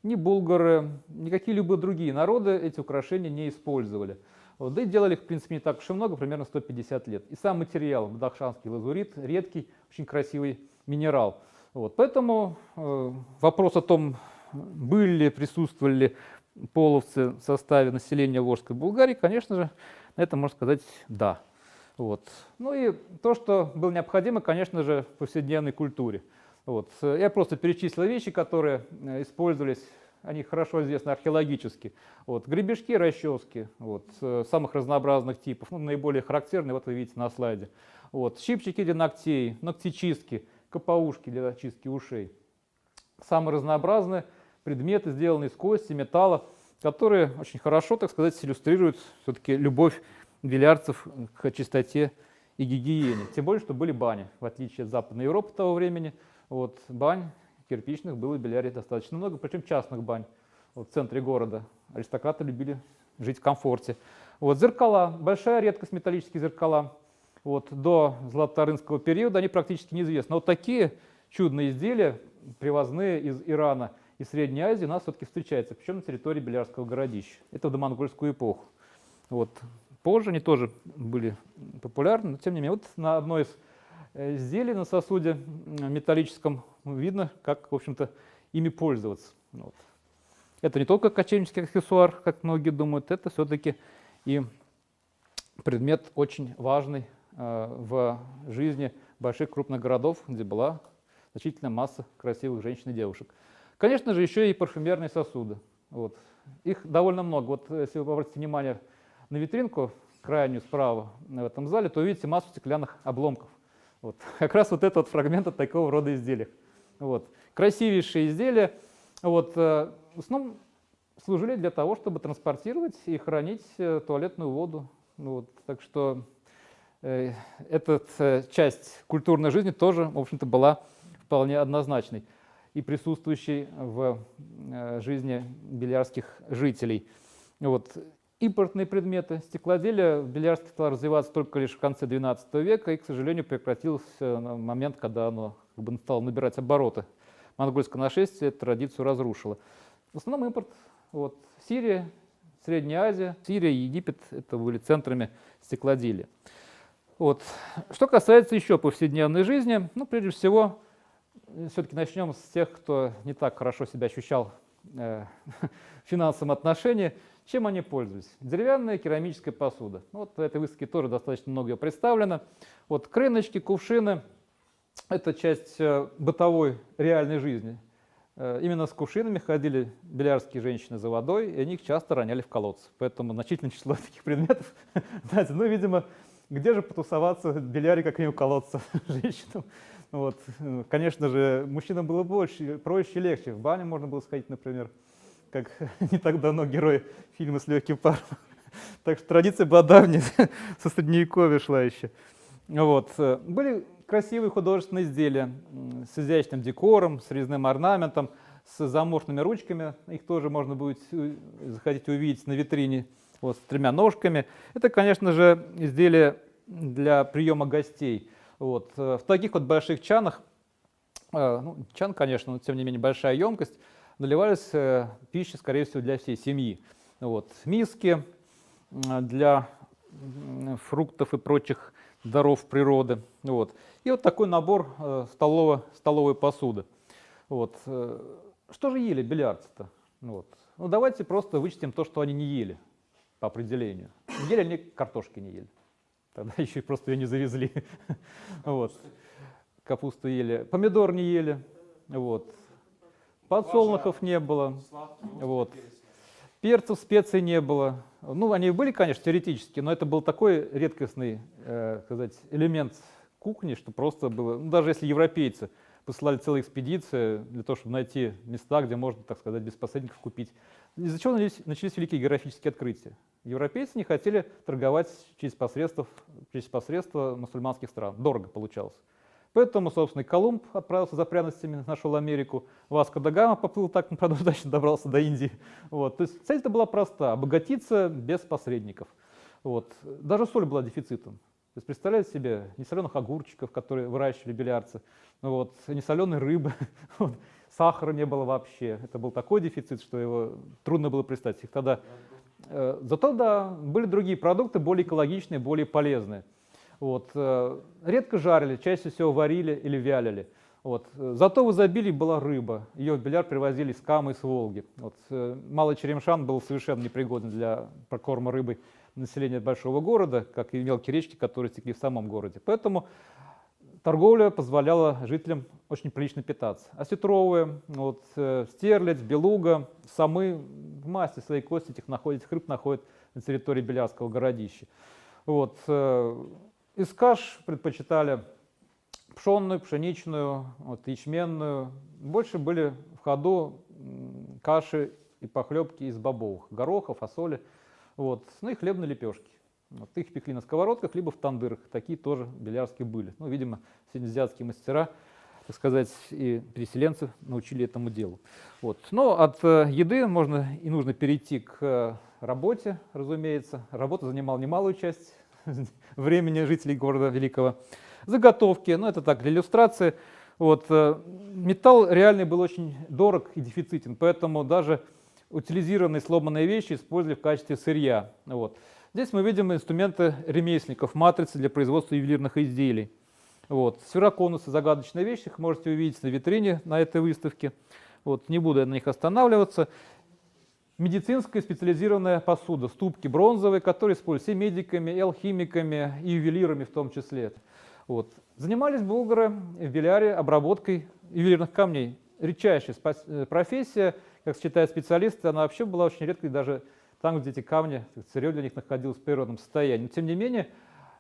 Ни булгары, ни какие-либо другие народы эти украшения не использовали. Вот, да и делали их, в принципе, не так уж и много, примерно 150 лет. И сам материал, бадахшанский лазурит, редкий, очень красивый минерал. Вот, поэтому вопрос о том, были ли, присутствовали ли половцы в составе населения Волжской Булгарии, конечно же, на это можно сказать «да». Вот. Ну и то, что было необходимо, конечно же, в повседневной культуре. Вот. Я просто перечислил вещи, которые использовались, они хорошо известны археологически. Вот. Гребешки, расчески вот, самых разнообразных типов, ну, наиболее характерные, вот вы видите на слайде. Вот. Щипчики для ногтей, ногтечистки, копоушки для чистки ушей. Самые разнообразные предметы, сделанные из кости, металла, которые очень хорошо, так сказать, иллюстрируют все-таки любовь белярцев к чистоте и гигиене. Тем более, что были бани, в отличие от Западной Европы того времени. Вот, бань кирпичных было в Белярии достаточно много, причем частных бань. Вот, в центре города аристократы любили жить в комфорте. Вот, зеркала, большая редкость металлические зеркала. Вот, до золоторынского периода они практически неизвестны. Но вот такие чудные изделия, привозные из Ирана и Средней Азии, у нас все-таки встречаются, причем на территории Белярского городища. Это в домонгольскую эпоху. Вот. Позже они тоже были популярны, но тем не менее. Вот на одной из изделий на сосуде металлическом видно, как, в общем-то, ими пользоваться. Вот. Это не только кочевнический аксессуар, как многие думают, это все-таки и предмет очень важный в жизни больших крупных городов, где была значительная масса красивых женщин и девушек. Конечно же, еще и парфюмерные сосуды. Вот. Их довольно много. Вот если вы обратите внимание на витринку, крайнюю справа в этом зале, то увидите массу стеклянных обломков. Вот. Как раз вот этот фрагмент от такого рода изделий. Вот. Красивейшие изделия. Вот. В основном служили для того, чтобы транспортировать и хранить туалетную воду. Вот. Так что эта часть культурной жизни тоже, в общем-то, была вполне однозначной и присутствующей в жизни белярских жителей. Вот. Импортные предметы. Стеклоделие в Белярске стало развиваться только лишь в конце XII века и, к сожалению, прекратилось на момент, когда оно стало набирать обороты. Монгольское нашествие эту традицию разрушило. В основном импорт. Вот. Сирия, Средняя Азия, Сирия и Египет – это были центрами стеклоделия. Вот. Что касается еще повседневной жизни, ну, прежде всего, все-таки начнем с тех, кто не так хорошо себя ощущал в финансовом отношении. Чем они пользовались? Деревянная керамическая посуда. Вот в этой выставке тоже достаточно много ее представлено. Вот крыночки, кувшины – это часть бытовой реальной жизни. Именно с кувшинами ходили белярские женщины за водой, и они их часто роняли в колодцы. Поэтому значительное число таких предметов. Знаете, ну, видимо, где же потусоваться в Беляре, как и у колодца женщинам. Вот. Конечно же, мужчинам было больше, проще и легче. В баню можно было сходить, например, как не так давно герой фильма «С легким паром». Так что традиция была давняя, со средневековья шла еще. Вот. Были красивые художественные изделия с изящным декором, с резным орнаментом, с заморскими ручками. Их тоже можно будет, захотите увидеть на витрине, вот, с 3 ножками. Это, конечно же, изделия для приема гостей. Вот. В таких вот больших чанах, ну, чан, конечно, но тем не менее большая емкость, наливались пища, скорее всего, для всей семьи. Вот. Миски для фруктов и прочих даров природы. Вот. И вот такой набор столовой посуды. Вот. Что же ели белярцы-то? Вот. Ну, давайте просто вычтем то, что они не ели по определению. Ели они картошки не ели. Тогда еще и просто ее не завезли. Вот. Капусту ели. Помидор не ели. Вот. Подсолнухов не было. Вот. Перцев, специй не было. Ну, они были, конечно, теоретически, но это был такой редкостный, сказать, элемент кухни, что просто было, ну, даже если европейцы посылали целые экспедиции для того, чтобы найти места, где можно, так сказать, без посредников купить. Из-за чего начались великие географические открытия. Европейцы не хотели торговать через посредство мусульманских стран. Дорого получалось. Поэтому, собственно, Колумб отправился за пряностями, нашел Америку. Васко да Гама поплыл так, правда, удачно добрался до Индии. Вот. То есть цель-то была проста – обогатиться без посредников. Вот. Даже соль была дефицитом. То есть представляете себе несоленых огурчиков, которые выращивали белярцы, вот, несоленой рыбы, вот, сахара не было вообще. Это был такой дефицит, что его трудно было представить. Их тогда Зато, да, были другие продукты, более экологичные, более полезные. Вот. Редко жарили, чаще всего варили или вялили. Вот. Зато в изобилии была рыба. Ее в Беляр привозили с Камы и с Волги. Вот. Малый Черемшан был совершенно непригоден для прокорма рыбы населения большого города, как и мелкие речки, которые текли в самом городе. Поэтому торговля позволяла жителям очень прилично питаться. Осетровые, вот, стерлядь, белуга, самы в массе своей кости этих рыб находят на территории Белярского городища. Вот. Из каш предпочитали пшенную, пшеничную, вот, ячменную. Больше были в ходу каши и похлебки из бобовых, гороха, фасоли, вот, ну и хлебные лепешки. Вот, их пекли на сковородках, либо в тандырах. Такие тоже белярские были. Ну, видимо, среднеазиатские мастера, так сказать, и переселенцы научили этому делу. Вот. Но от еды можно и нужно перейти к работе, разумеется. Работа занимала немалую часть времени жителей города Великого. Заготовки, ну это так, для иллюстрации. Вот. Металл реальный был очень дорог и дефицитен, поэтому даже утилизированные сломанные вещи использовали в качестве сырья. Вот. Здесь мы видим инструменты ремесленников, матрицы для производства ювелирных изделий. Вот. Сфероконусы, загадочная вещь, их можете увидеть на витрине на этой выставке. Вот. Не буду я на них останавливаться. Медицинская специализированная посуда, ступки бронзовые, которые используются и медиками, и алхимиками, и ювелирами в том числе. Вот. Занимались булгары в Беляре обработкой ювелирных камней. Редчайшая профессия, как считают специалисты, она вообще была очень редкой даже там, где эти камни, сырье для них находилось в природном состоянии. Но тем не менее,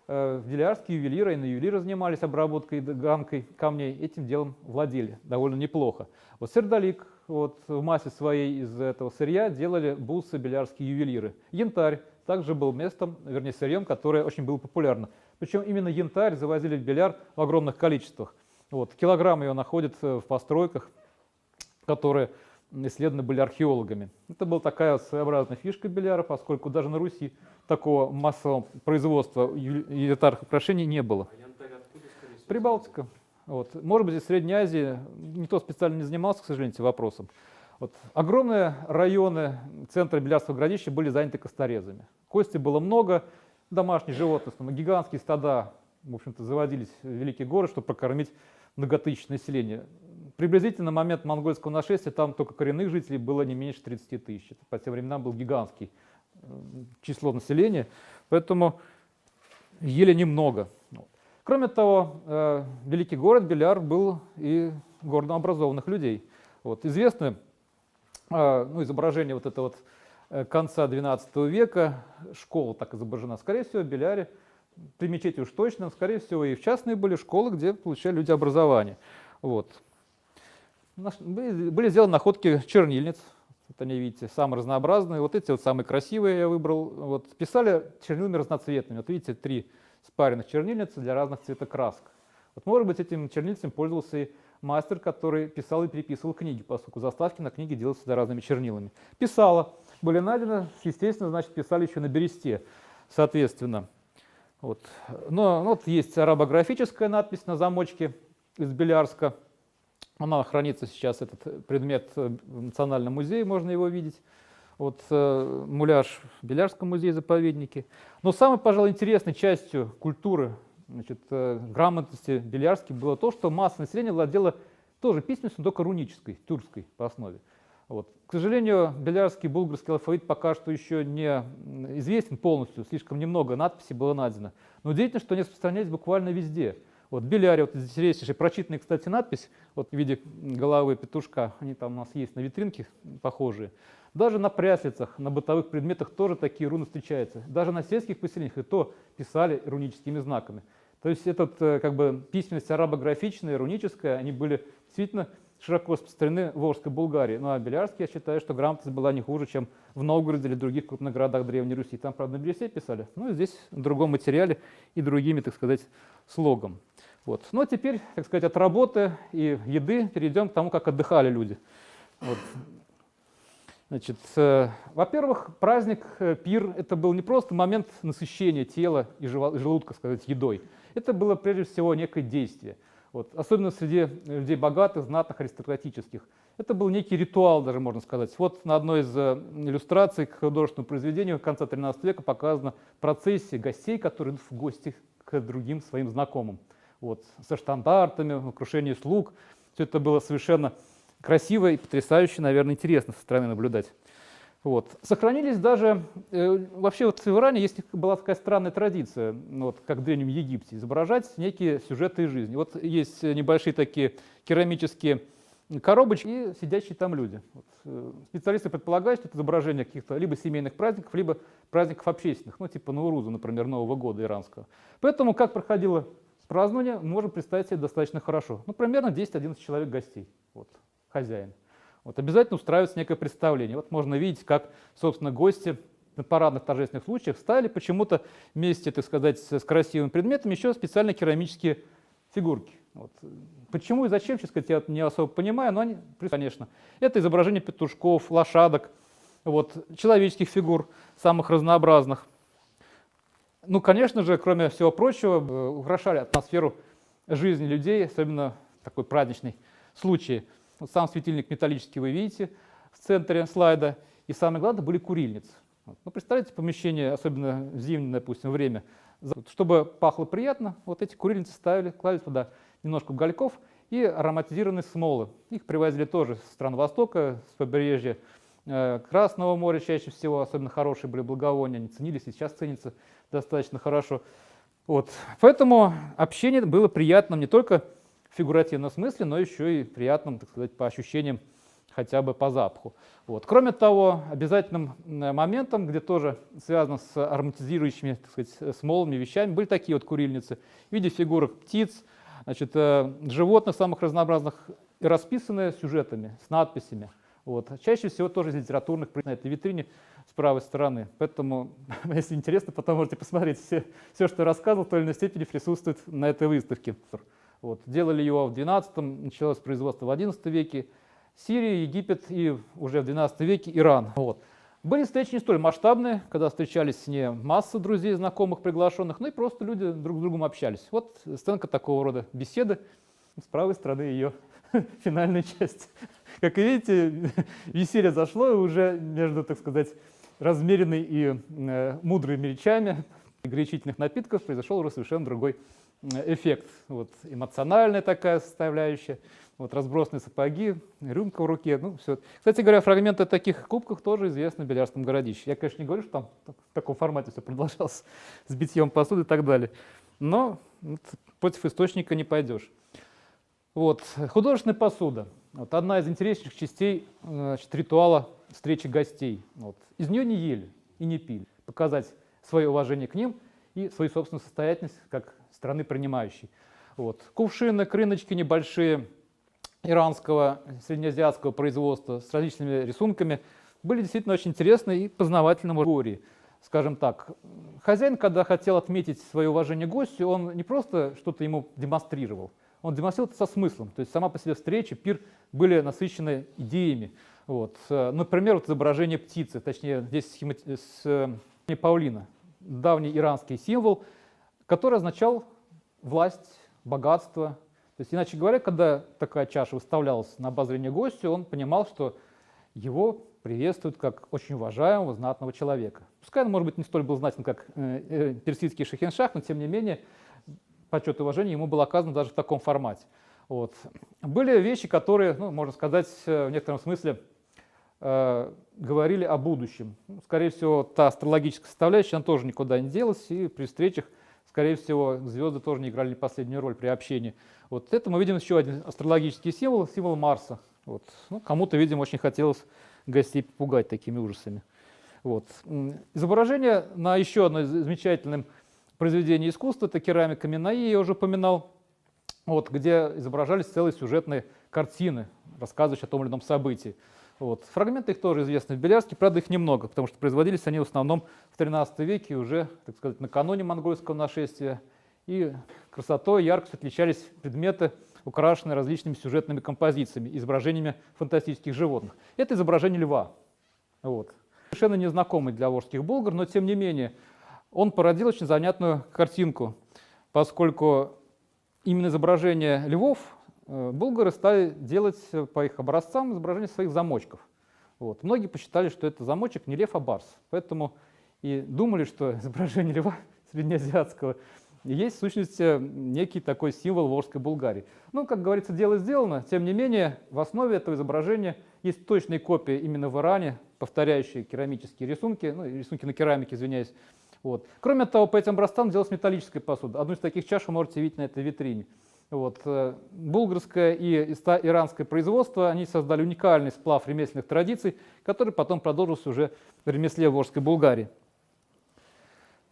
белярские ювелиры и ювелиры занимались обработкой и ганкой камней, этим делом владели довольно неплохо. Вот сердолик, вот, в массе своей из этого сырья делали бусы белярские ювелиры. Янтарь также был местом, вернее сырьем, которое очень было популярно. Причем именно янтарь завозили в Беляр в огромных количествах. Вот, килограммы его находят в постройках, которые исследованы были археологами. Это была такая своеобразная фишка Беляра, поскольку даже на Руси такого массового производства янтарных украшений не было. А янтарь откуда, скорее всего? Прибалтика. Вот. Может быть, из Средней Азии никто специально не занимался, к сожалению, этим вопросом. Вот. Огромные районы центра Белярского городища были заняты косторезами. Кости было много, домашних животных, гигантские стада, в общем-то, заводились в великий город, чтобы прокормить многотысячное население. Приблизительно на момент монгольского нашествия там только коренных жителей было не меньше 30 тысяч. Это по тем временам был гигантский число населения, поэтому ели немного. Кроме того, великий город Беляр был и городом образованных людей. Вот. Известны изображение вот этого конца XII века, школа так изображена, скорее всего, в Беляре, при мечети уж точно, скорее всего, и в частные были школы, где получали люди образование. Вот. Были сделаны находки чернильниц, вот они, видите, самые разнообразные, вот эти вот самые красивые я выбрал. Вот. Писали чернилами разноцветными, вот видите, 3 спаренных чернильницы для разных цветокрасок. Вот, может быть, этим чернильницем пользовался и мастер, который писал и переписывал книги, поскольку заставки на книги делаются разными чернилами. Писала. Были найдены, естественно, значит, писали еще на бересте, соответственно. Вот. Но вот есть арабографическая надпись на замочке из Белярска. Она хранится сейчас, этот предмет, в Национальном музее, можно его видеть. Вот, муляж в Белярском музее-заповеднике. Но самой, пожалуй, интересной частью культуры, значит, грамотности белярской было то, что масса населения владела тоже письменностью, только рунической, тюркской по основе. Вот. К сожалению, белярский булгарский алфавит пока что еще не известен полностью, слишком немного надписей было найдено. Но удивительно, что они распространялись буквально везде. Вот в Беляре, вот интереснейшая, прочитанная, кстати, надпись, вот в виде головы петушка, они там у нас есть на витринке похожие. Даже на пряслицах, на бытовых предметах тоже такие руны встречаются. Даже на сельских поселениях и то писали руническими знаками. То есть как бы письменность арабографичная, руническая, они были действительно широко распространены в Волжской Булгарии. Ну а Белярский, я считаю, что грамотность была не хуже, чем в Новгороде или других крупных городах Древней Руси. Там, правда, на бересте писали, но здесь в другом материале и другими, так сказать, слогом. Вот. Ну а теперь, так сказать, от работы и еды перейдем к тому, как отдыхали люди. Вот. Значит, во-первых, праздник, пир, это был не просто момент насыщения тела и желудка, сказать, едой. Это было прежде всего некое действие. Вот. Особенно среди людей богатых, знатных, аристократических. Это был некий ритуал, даже можно сказать. Вот на одной из иллюстраций к художественному произведению конца XIII века показана процессия гостей, которые идут в гости к другим своим знакомым. Вот, со штандартами, в окружении слуг. Все это было совершенно красиво и потрясающе, наверное, интересно со стороны наблюдать. Вот. Сохранились даже, вообще вот в Иране была такая странная традиция, вот, как в Древнем Египте, изображать некие сюжеты из жизни. Вот есть небольшие такие керамические коробочки и сидящие там люди. Вот. Специалисты предполагают, что это изображение каких-то либо семейных праздников, либо праздников общественных, ну типа Науруза, например, Нового года иранского. Поэтому как проходило празднование, мы можем представить себе достаточно хорошо. Ну, примерно 10-11 человек гостей, вот, хозяин. Вот, обязательно устраивается некое представление. Вот можно видеть, как, собственно, гости на парадных торжественных случаях ставили почему-то вместе, так сказать, с красивыми предметами еще специальные керамические фигурки. Вот. Почему и зачем, честно сказать, я не особо понимаю, но они, конечно. Это изображение петушков, лошадок, вот, человеческих фигур, самых разнообразных. Ну, конечно же, кроме всего прочего, украшали атмосферу жизни людей, особенно в такой праздничный случай. Вот сам светильник металлический вы видите в центре слайда. И самое главное, были курильницы. Вот. Ну, представляете, помещение, особенно в зимнее, допустим, время, чтобы пахло приятно, вот эти курильницы ставили, клали туда немножко угольков и ароматизированные смолы. Их привозили тоже с стран Востока, с побережья Красного моря чаще всего, особенно хорошие были благовония, они ценились и сейчас ценятся достаточно хорошо. Вот. Поэтому общение было приятным не только в фигуративном смысле, но еще и приятным, так сказать, по ощущениям, хотя бы по запаху. Вот. Кроме того, обязательным моментом, где тоже связано с ароматизирующими, так сказать, смолами, вещами, были такие вот курильницы в виде фигурок птиц, значит, животных самых разнообразных и расписанные сюжетами, с надписями. Вот. Чаще всего тоже из литературных на этой витрине с правой стороны. Поэтому, если интересно, потом можете посмотреть. Все, что я рассказывал, в той или иной степени присутствует на этой выставке. Вот. Делали его в XII, началось производство в XI веке. Сирия, Египет и уже в XII веке Иран. Вот. Были встречи не столь масштабные, когда встречались не масса друзей, знакомых, приглашенных, но и просто люди друг с другом общались. Вот сценка такого рода беседы. С правой стороны ее финальная часть. Как и видите, веселье зашло, и уже между, так сказать, размеренной и мудрыми речами горячительных напитков произошел уже совершенно другой эффект. Вот, эмоциональная такая составляющая, вот, разбросанные сапоги, рюмка в руке. Ну, все. Кстати говоря, фрагменты таких кубков тоже известны в Белярском городище. Я, конечно, не говорю, что там в таком формате все продолжалось с битьем посуды и так далее. Но вот, против источника не пойдешь. Вот. Художественная посуда. Вот одна из интереснейших частей, значит, ритуала встречи гостей. Вот. Из нее не ели и не пили. Показать свое уважение к ним и свою собственную состоятельность как страны принимающей. Вот. Кувшины, крыночки небольшие иранского, среднеазиатского производства с различными рисунками были действительно очень интересны и познавательны в теории. Скажем так, хозяин, когда хотел отметить свое уважение гостю, он не просто что-то ему демонстрировал, он демонстрировал это со смыслом. То есть сама по себе встреча, пир были насыщены идеями. Вот. Например, вот изображение птицы, точнее здесь павлина, давний иранский символ, который означал власть, богатство. То есть, иначе говоря, когда такая чаша выставлялась на обозрение гостю, он понимал, что его приветствуют как очень уважаемого, знатного человека. Пускай он, может быть, не столь был знатен, как персидский шахиншах, но тем не менее почет и уважение ему было оказано даже в таком формате. Вот. Были вещи, которые, ну, можно сказать, в некотором смысле говорили о будущем. Скорее всего, та астрологическая составляющая, она тоже никуда не делась, и при встречах, скорее всего, звезды тоже не играли не последнюю роль при общении. Вот это мы видим еще один астрологический символ, символ Марса. Вот. Ну, кому-то, видимо, очень хотелось гостей попугать такими ужасами. Вот. Изображение на еще одном замечательном произведении искусства, это керамика Минаи, я уже упоминал, вот, где изображались целые сюжетные картины, рассказывающие о том или ином событии. Вот. Фрагменты их тоже известны в Белярске, правда их немного, потому что производились они в основном в XIII веке, уже, так сказать, накануне монгольского нашествия. И красотой, яркостью отличались предметы, украшенные различными сюжетными композициями, изображениями фантастических животных. Это изображение льва. Вот. Совершенно незнакомый для волжских булгар, но тем не менее он породил очень занятную картинку, поскольку именно изображение львов булгары стали делать по их образцам изображения своих замочков. Вот. Многие посчитали, что это замочек не лев, а барс. Поэтому и думали, что изображение льва среднеазиатского есть, в сущности, некий такой символ Волжской Булгарии. Ну, как говорится, дело сделано. Тем не менее, в основе этого изображения есть точные копии именно в Иране, повторяющие керамические рисунки, ну, рисунки на керамике, извиняюсь. Вот. Кроме того, по этим образцам делалась металлическая посуда. Одну из таких чаш вы можете видеть на этой витрине. Вот. Булгарское и иранское производство, они создали уникальный сплав ремесленных традиций, который потом продолжился уже в ремесле Волжской Булгарии.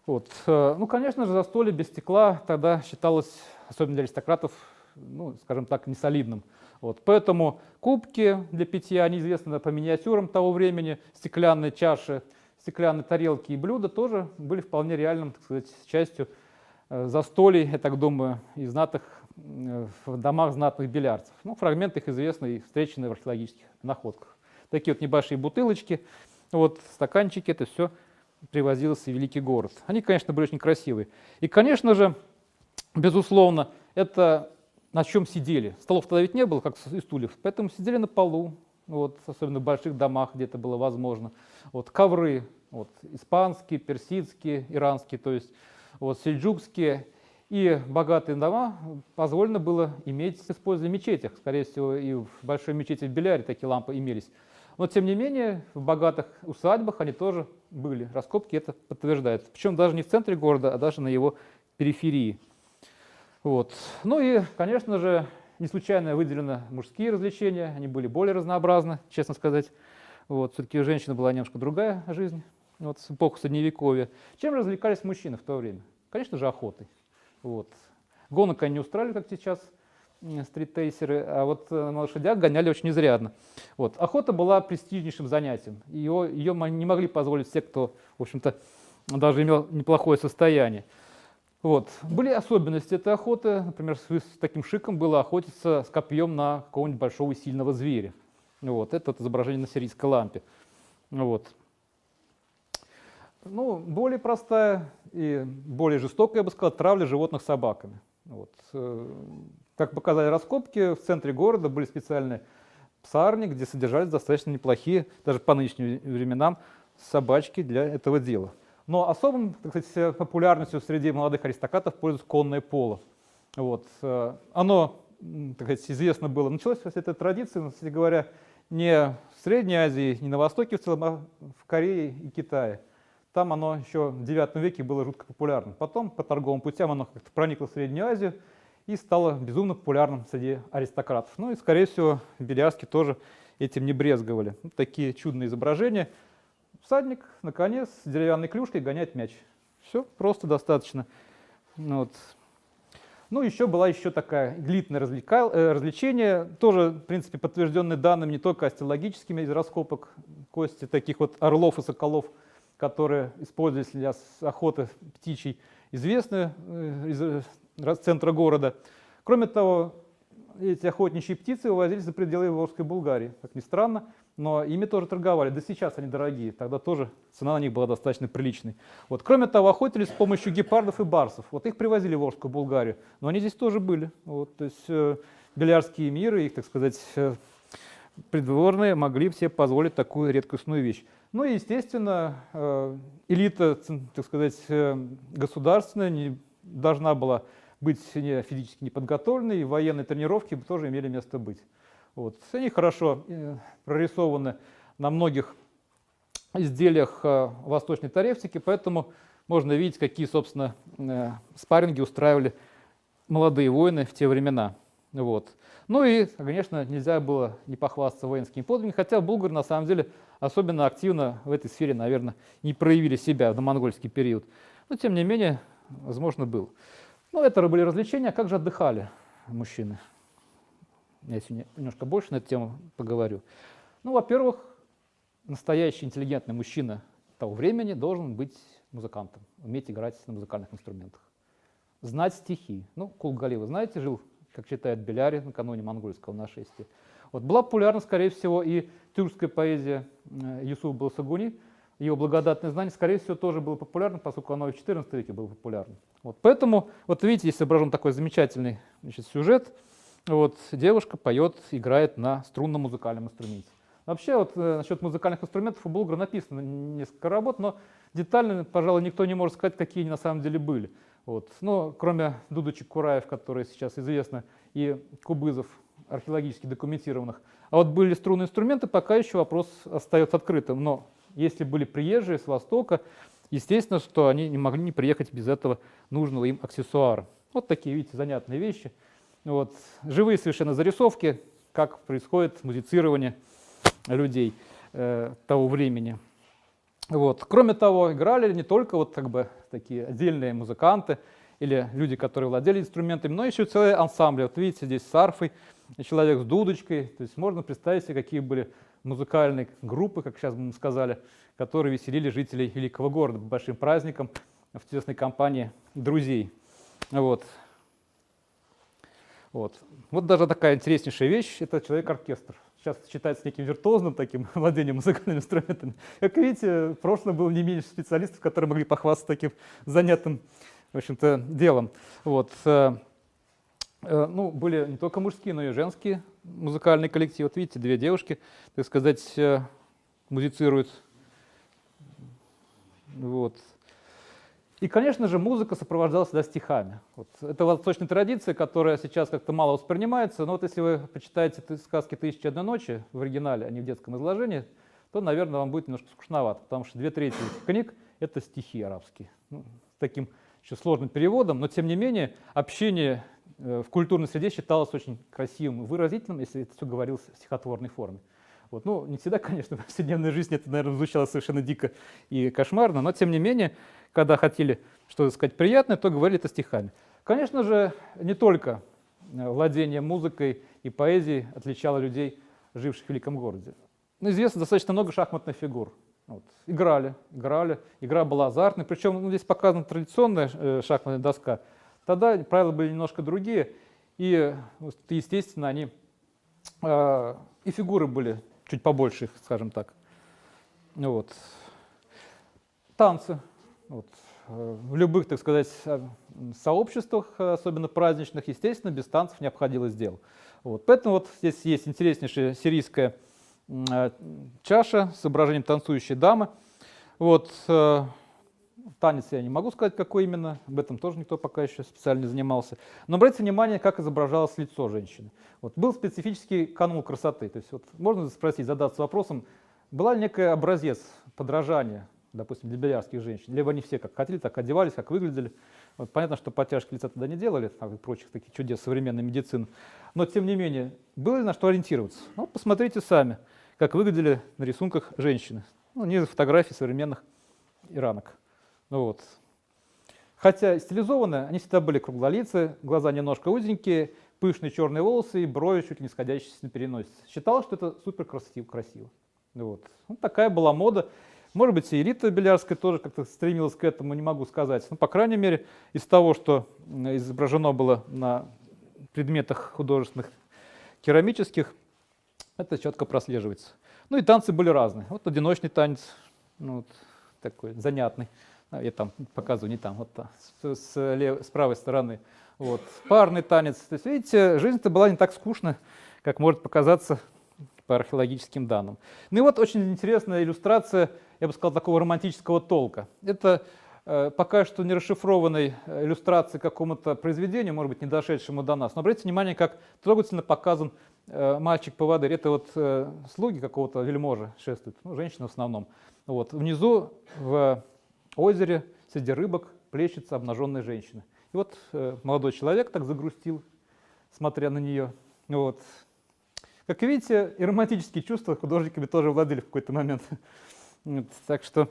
Вот. Ну, конечно же, застолье без стекла тогда считалось, особенно для аристократов, ну, скажем так, несолидным. Вот. Поэтому кубки для питья, они известны по миниатюрам того времени, стеклянные чаши, стеклянные тарелки и блюда тоже были вполне реальным, так сказать, частью застолий, я так думаю, и знатных, в домах знатных бильярдцев. Ну, фрагменты их известны и встречены в археологических находках. Такие вот небольшие бутылочки, вот, стаканчики, это все привозилось в Великий город. Они, конечно, были очень красивые. И, конечно же, безусловно, это на чем сидели. Столов тогда ведь не было, как и стульев, поэтому сидели на полу, вот, особенно в больших домах, где это было возможно. Вот, ковры, вот, испанские, персидские, иранские, то есть вот, сельджукские. И богатые дома позволено было иметь, используя в мечетях. Скорее всего, и в большой мечети в Беляре такие лампы имелись. Но, тем не менее, в богатых усадьбах они тоже были. Раскопки это подтверждают. Причем даже не в центре города, а даже на его периферии. Вот. Ну и, конечно же, не случайно выделены мужские развлечения. Они были более разнообразны, честно сказать. Вот. Все-таки у женщины была немножко другая жизнь, вот, с эпохи Средневековья. Чем развлекались мужчины в то время? Конечно же, охотой. Вот. Гонок они не устраивали, как сейчас стриттейсеры, а вот на лошадях гоняли очень изрядно. Вот. Охота была престижнейшим занятием. Ее не могли позволить все, кто, в общем-то, даже имел неплохое состояние. Вот. Были особенности этой охоты. Например, с таким шиком было охотиться с копьем на какого-нибудь большого и сильного зверя. Вот. Это вот изображение на сирийской лампе. Вот. Ну, более простая и более жестокая, я бы сказал, травля животных собаками. Вот. Как показали раскопки, в центре города были специальные псарни, где содержались достаточно неплохие, даже по нынешним временам, собачки для этого дела. Но особым, так сказать, популярностью среди молодых аристократов пользуется конное поло. Вот. Оно, так сказать, известно было. Началась эта традиция, кстати говоря, не в Средней Азии, не на Востоке в целом, а в Корее и Китае. Там оно еще в IX веке было жутко популярным. Потом по торговым путям оно как-то проникло в Среднюю Азию и стало безумно популярным среди аристократов. Ну и, скорее всего, в Белярске тоже этим не брезговали. Вот такие чудные изображения. Всадник на коне с деревянной клюшкой гоняет мяч. Все просто достаточно. Вот. Ну, еще была такая длительное развлечение, тоже, в принципе, подтвержденное данными не только остеологическими из раскопок, кости таких вот орлов и соколов, которые использовались для охоты птичьей, известны из центра города. Кроме того, эти охотничьи птицы вывозились за пределы Волжской Булгарии, как ни странно, но ими тоже торговали. Да сейчас они дорогие, тогда тоже цена на них была достаточно приличной. Вот. Кроме того, охотились с помощью гепардов и барсов. Вот их привозили в Волжскую Булгарию, но они здесь тоже были. Вот. То есть белярские эмиры, их, так сказать, придворные могли себе позволить такую редкостную вещь. Ну и, естественно, элита, так сказать, государственная не должна была быть физически неподготовленной, и военные тренировки тоже имели место быть. Вот. Они хорошо прорисованы на многих изделиях восточной таревтики, поэтому можно видеть, какие, собственно, спарринги устраивали молодые воины в те времена. Вот. Ну и, конечно, нельзя было не похвастаться воинскими подвигами, хотя булгары, на самом деле, особенно активно в этой сфере, наверное, не проявили себя в домонгольский период. Но, тем не менее, возможно, был. Ну, это были развлечения. А как же отдыхали мужчины? Я сегодня немножко больше на эту тему поговорю. Ну, во-первых, настоящий интеллигентный мужчина того времени должен быть музыкантом, уметь играть на музыкальных инструментах, знать стихи. Ну, Кулгали, вы знаете, жил, как считает Беляри, накануне монгольского нашествия. Вот. Была популярна, скорее всего, и тюркская поэзия Юсуф Балсагуни. Его благодатное знание, скорее всего, тоже было популярно, поскольку оно и в XIV веке было популярно. Вот. Поэтому, вот видите, здесь изображен такой замечательный, значит, сюжет. Вот, девушка поет, играет на струнном музыкальном инструменте. Вообще, вот насчет музыкальных инструментов у Булгара написано несколько работ, но детально, пожалуй, никто не может сказать, какие они на самом деле были. Вот. Но кроме дудочек Кураев, которые сейчас известны, и кубызов археологически документированных. А вот были струнные инструменты, пока еще вопрос остается открытым. Но если были приезжие с Востока, естественно, что они не могли не приехать без этого нужного им аксессуара. Вот такие, видите, занятные вещи. Вот. Живые совершенно зарисовки, как происходит музицирование людей того времени. Вот. Кроме того, играли не только вот как бы такие отдельные музыканты или люди, которые владели инструментами, но еще целые ансамбли. Вот видите, здесь с арфой, человек с дудочкой. То есть можно представить себе, какие были музыкальные группы, как сейчас бы мы сказали, которые веселили жителей великого города по большим праздникам в тесной компании друзей. Вот. Вот даже такая интереснейшая вещь – это человек-оркестр. Сейчас считается неким виртуозным таким владением музыкальными инструментами. Как видите, в прошлом было не меньше специалистов, которые могли похвастаться таким занятым, в общем-то, делом. Вот. Ну, были не только мужские, но и женские музыкальные коллективы. Вот видите, две девушки, так сказать, музицируют. Вот. И, конечно же, музыка сопровождалась всегда стихами. Вот. Это восточная традиция, которая сейчас как-то мало воспринимается, но вот если вы почитаете сказки «Тысячи и одной ночи» в оригинале, а не в детском изложении, то, наверное, вам будет немножко скучновато, потому что 2/3 этих книг — это стихи арабские. Ну, с таким еще сложным переводом, но, тем не менее, общение в культурной среде считалось очень красивым и выразительным, если это все говорилось в стихотворной форме. Вот. Ну, не всегда, конечно, в повседневной жизни это, наверное, звучало совершенно дико и кошмарно, но, тем не менее, когда хотели что-то сказать приятное, то говорили это стихами. Конечно же, не только владение музыкой и поэзией отличало людей, живших в великом городе. Ну, известно достаточно много шахматных фигур. Вот. Играли. Игра была азартной, причем здесь показана традиционная шахматная доска. Тогда правила были немножко другие, и, естественно, они и фигуры были чуть побольше, скажем так. Вот. Танцы. Вот. В любых, так сказать, сообществах, особенно праздничных, естественно, без танцев не обходилось дело. Вот. Поэтому вот здесь есть интереснейшая сирийская чаша с изображением танцующей дамы. Вот. Танец я не могу сказать, какой именно, об этом тоже никто пока еще специально не занимался. Но обратите внимание, как изображалось лицо женщины. Вот. Был специфический канон красоты. То есть вот можно спросить, задаться вопросом, была ли некий образец подражания, допустим, для белярских женщин, либо они все как хотели, так одевались, как выглядели. Вот понятно, что подтяжки лица тогда не делали, как и прочих таких чудес современной медицины. Но, тем не менее, было ли на что ориентироваться? Ну, посмотрите сами, как выглядели на рисунках женщины. Ну, не фотографий современных иранок. Ну, вот. Хотя стилизованные, они всегда были круглолицые, глаза немножко узенькие, пышные черные волосы и брови чуть ли не сходящиеся на переносице. Считалось, что это супер красиво. Вот. Ну, такая была мода. Может быть, и элита белярская тоже как-то стремилась к этому, не могу сказать. Но, по крайней мере, из того, что изображено было на предметах художественных, керамических, это четко прослеживается. Ну и танцы были разные. Вот одиночный танец, ну, вот такой занятный. Я там показываю, не там, вот с правой стороны. Вот. Парный танец. То есть, видите, жизнь-то была не так скучна, как может показаться по археологическим данным. Ну и вот очень интересная иллюстрация, я бы сказал, такого романтического толка. Это пока что не расшифрованной иллюстрации к какому-то произведению, может быть, не дошедшему до нас. Но обратите внимание, как трогательно показан мальчик-поводырь. Это вот слуги какого-то вельможи шествуют, ну, женщины в основном. Вот. Внизу в озере среди рыбок плещется обнаженная женщина. И вот молодой человек так загрустил, смотря на нее. Вот. Как видите, и романтические чувства художниками тоже владели в какой-то момент. Вот. Так что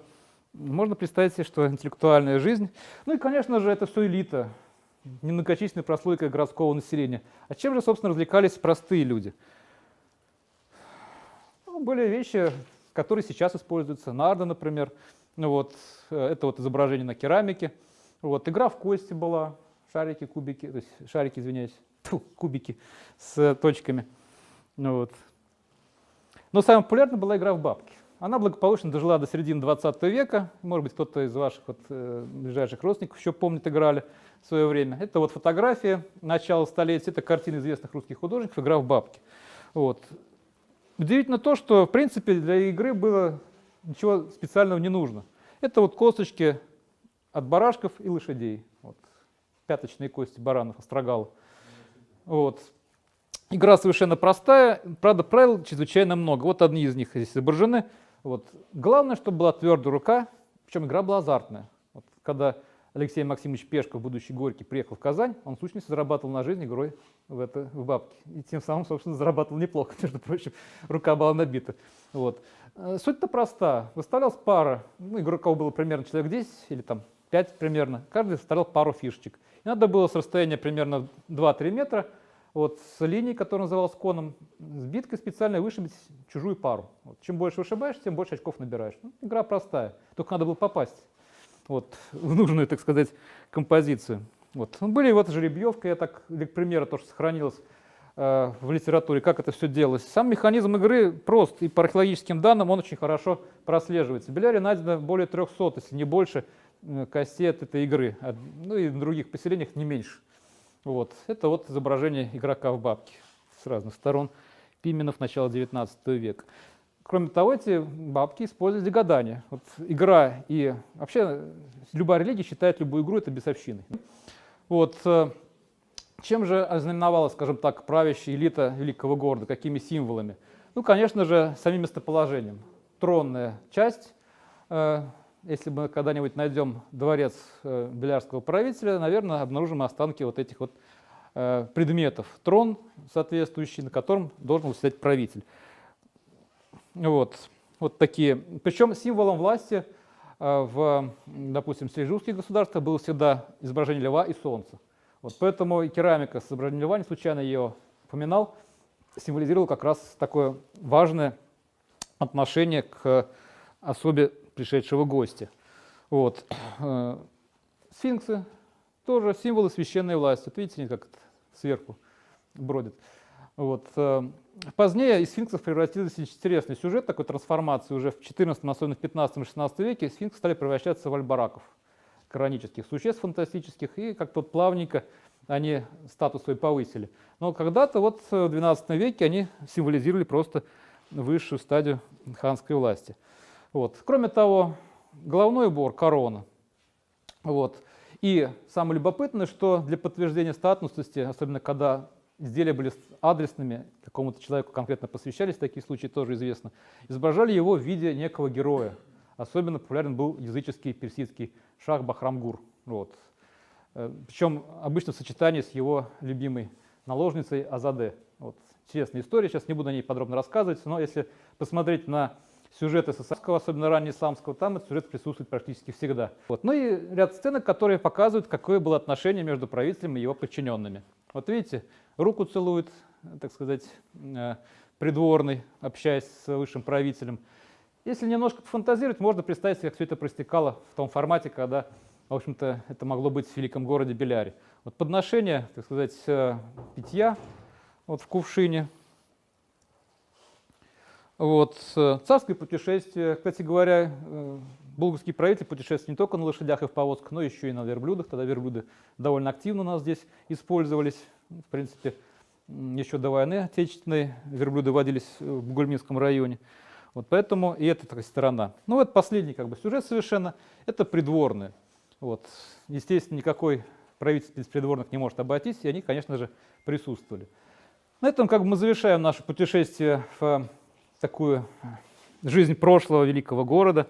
можно представить себе, что интеллектуальная жизнь. Ну и, конечно же, это все элита, немногочисленная прослойка городского населения. А чем же, собственно, развлекались простые люди? Ну, были вещи, которые сейчас используются. Нарда, например. Ну, вот, это вот изображение на керамике. Вот, игра в кости была, шарики, кубики, то есть шарики, извиняюсь, кубики с точками. Ну, вот. Но самая популярная была игра в бабки. Она благополучно дожила до середины 20 века. Может быть, кто-то из ваших ближайших родственников еще помнит, играли в свое время. Это вот фотография начала столетия, это картины известных русских художников «Игра в бабки». Вот. Удивительно то, что, в принципе, для игры было ничего специального не нужно. Это вот косточки от барашков и лошадей. Вот. Пяточные кости баранов, острогала. Вот. Игра совершенно простая, правда, правил чрезвычайно много. Вот одни из них здесь изображены. Вот. Главное, чтобы была твердая рука, причем игра была азартная. Вот. Когда Алексей Максимович Пешков, будущий Горький, приехал в Казань, он в сущности зарабатывал на жизнь игрой в бабки. И тем самым, собственно, зарабатывал неплохо, между прочим, рука была набита. Вот. Суть-то проста. Выставлялась пара, игроков было примерно человек 10 или там 5 примерно, каждый выставлял пару фишечек. И надо было с расстояния примерно 2-3 метра вот, с линией, которая называлась коном, с биткой специально вышибить чужую пару. Вот. Чем больше вышибаешь, тем больше очков набираешь. Игра простая, только надо было попасть вот, в нужную, так сказать, композицию. Вот. Были вот жеребьевка, я так, для примера, то, что сохранилось в литературе, как это все делалось. Сам механизм игры прост, и по археологическим данным он очень хорошо прослеживается. В Беляре найдено более 300, если не больше, костей от этой игры. Ну и в других поселениях не меньше. Вот. Это вот изображение игрока в бабки с разных сторон. Пименов, начала 19 века. Кроме того, эти бабки использовались для гадания. Вот игра и вообще любая религия считает любую игру это бесовщиной. Вот. Чем же ознаменовалась, скажем так, правящая элита великого города, какими символами? Ну, конечно же, самим местоположением. Тронная часть. Если мы когда-нибудь найдем дворец белярского правителя, наверное, обнаружим останки вот этих вот предметов. Трон соответствующий, на котором должен восседать правитель. Вот такие. Причем символом власти в, допустим, сельджукских государствах было всегда изображение льва и солнца. Вот поэтому и керамика с изображением льва, не случайно ее упоминал, символизировала как раз такое важное отношение к особе пришедшего гостя. Вот. Сфинксы тоже символы священной власти. Вот видите, как это сверху бродит. Вот. Позднее из сфинксов превратился в интересный сюжет такой трансформации. Уже в 14, особенно в 15 и 16 веке сфинксы стали превращаться в альбараков, коранических существ фантастических, и как-то вот плавненько они статус свой повысили. Но когда-то вот в 12 веке они символизировали просто высшую стадию ханской власти. Вот. Кроме того, головной убор, корона. Вот. И самое любопытное, что для подтверждения статусности, особенно когда изделия были адресными, какому-то человеку конкретно посвящались, такие случаи тоже известно, изображали его в виде некого героя. Особенно популярен был языческий персидский шах Бахрамгур. Вот. Причем обычно в сочетании с его любимой наложницей Азаде. Вот. Интересная история, сейчас не буду о ней подробно рассказывать, но если посмотреть на сюжеты исламского, особенно раннеисламского, там этот сюжет присутствует практически всегда. Вот. Ну и ряд сценок, которые показывают, какое было отношение между правителем и его подчиненными. Вот видите, руку целует, так сказать, придворный, общаясь с высшим правителем. Если немножко пофантазировать, можно представить себе, как все это проистекало в том формате, когда, в общем-то, это могло быть в великом городе Беляре. Вот подношение, так сказать, питья вот в кувшине. Вот. Царское путешествие. Кстати говоря, булгарские правители путешествовали не только на лошадях и в повозках, но еще и на верблюдах. Тогда верблюды довольно активно у нас здесь использовались. В принципе, еще до войны отечественные верблюды водились в Бугульминском районе. Вот поэтому и эта такая сторона. Ну вот последний как бы сюжет совершенно, это придворные. Вот. Естественно, никакой правитель без придворных не может обойтись, и они, конечно же, присутствовали. На этом как бы мы завершаем наше путешествие в такую жизнь прошлого великого города.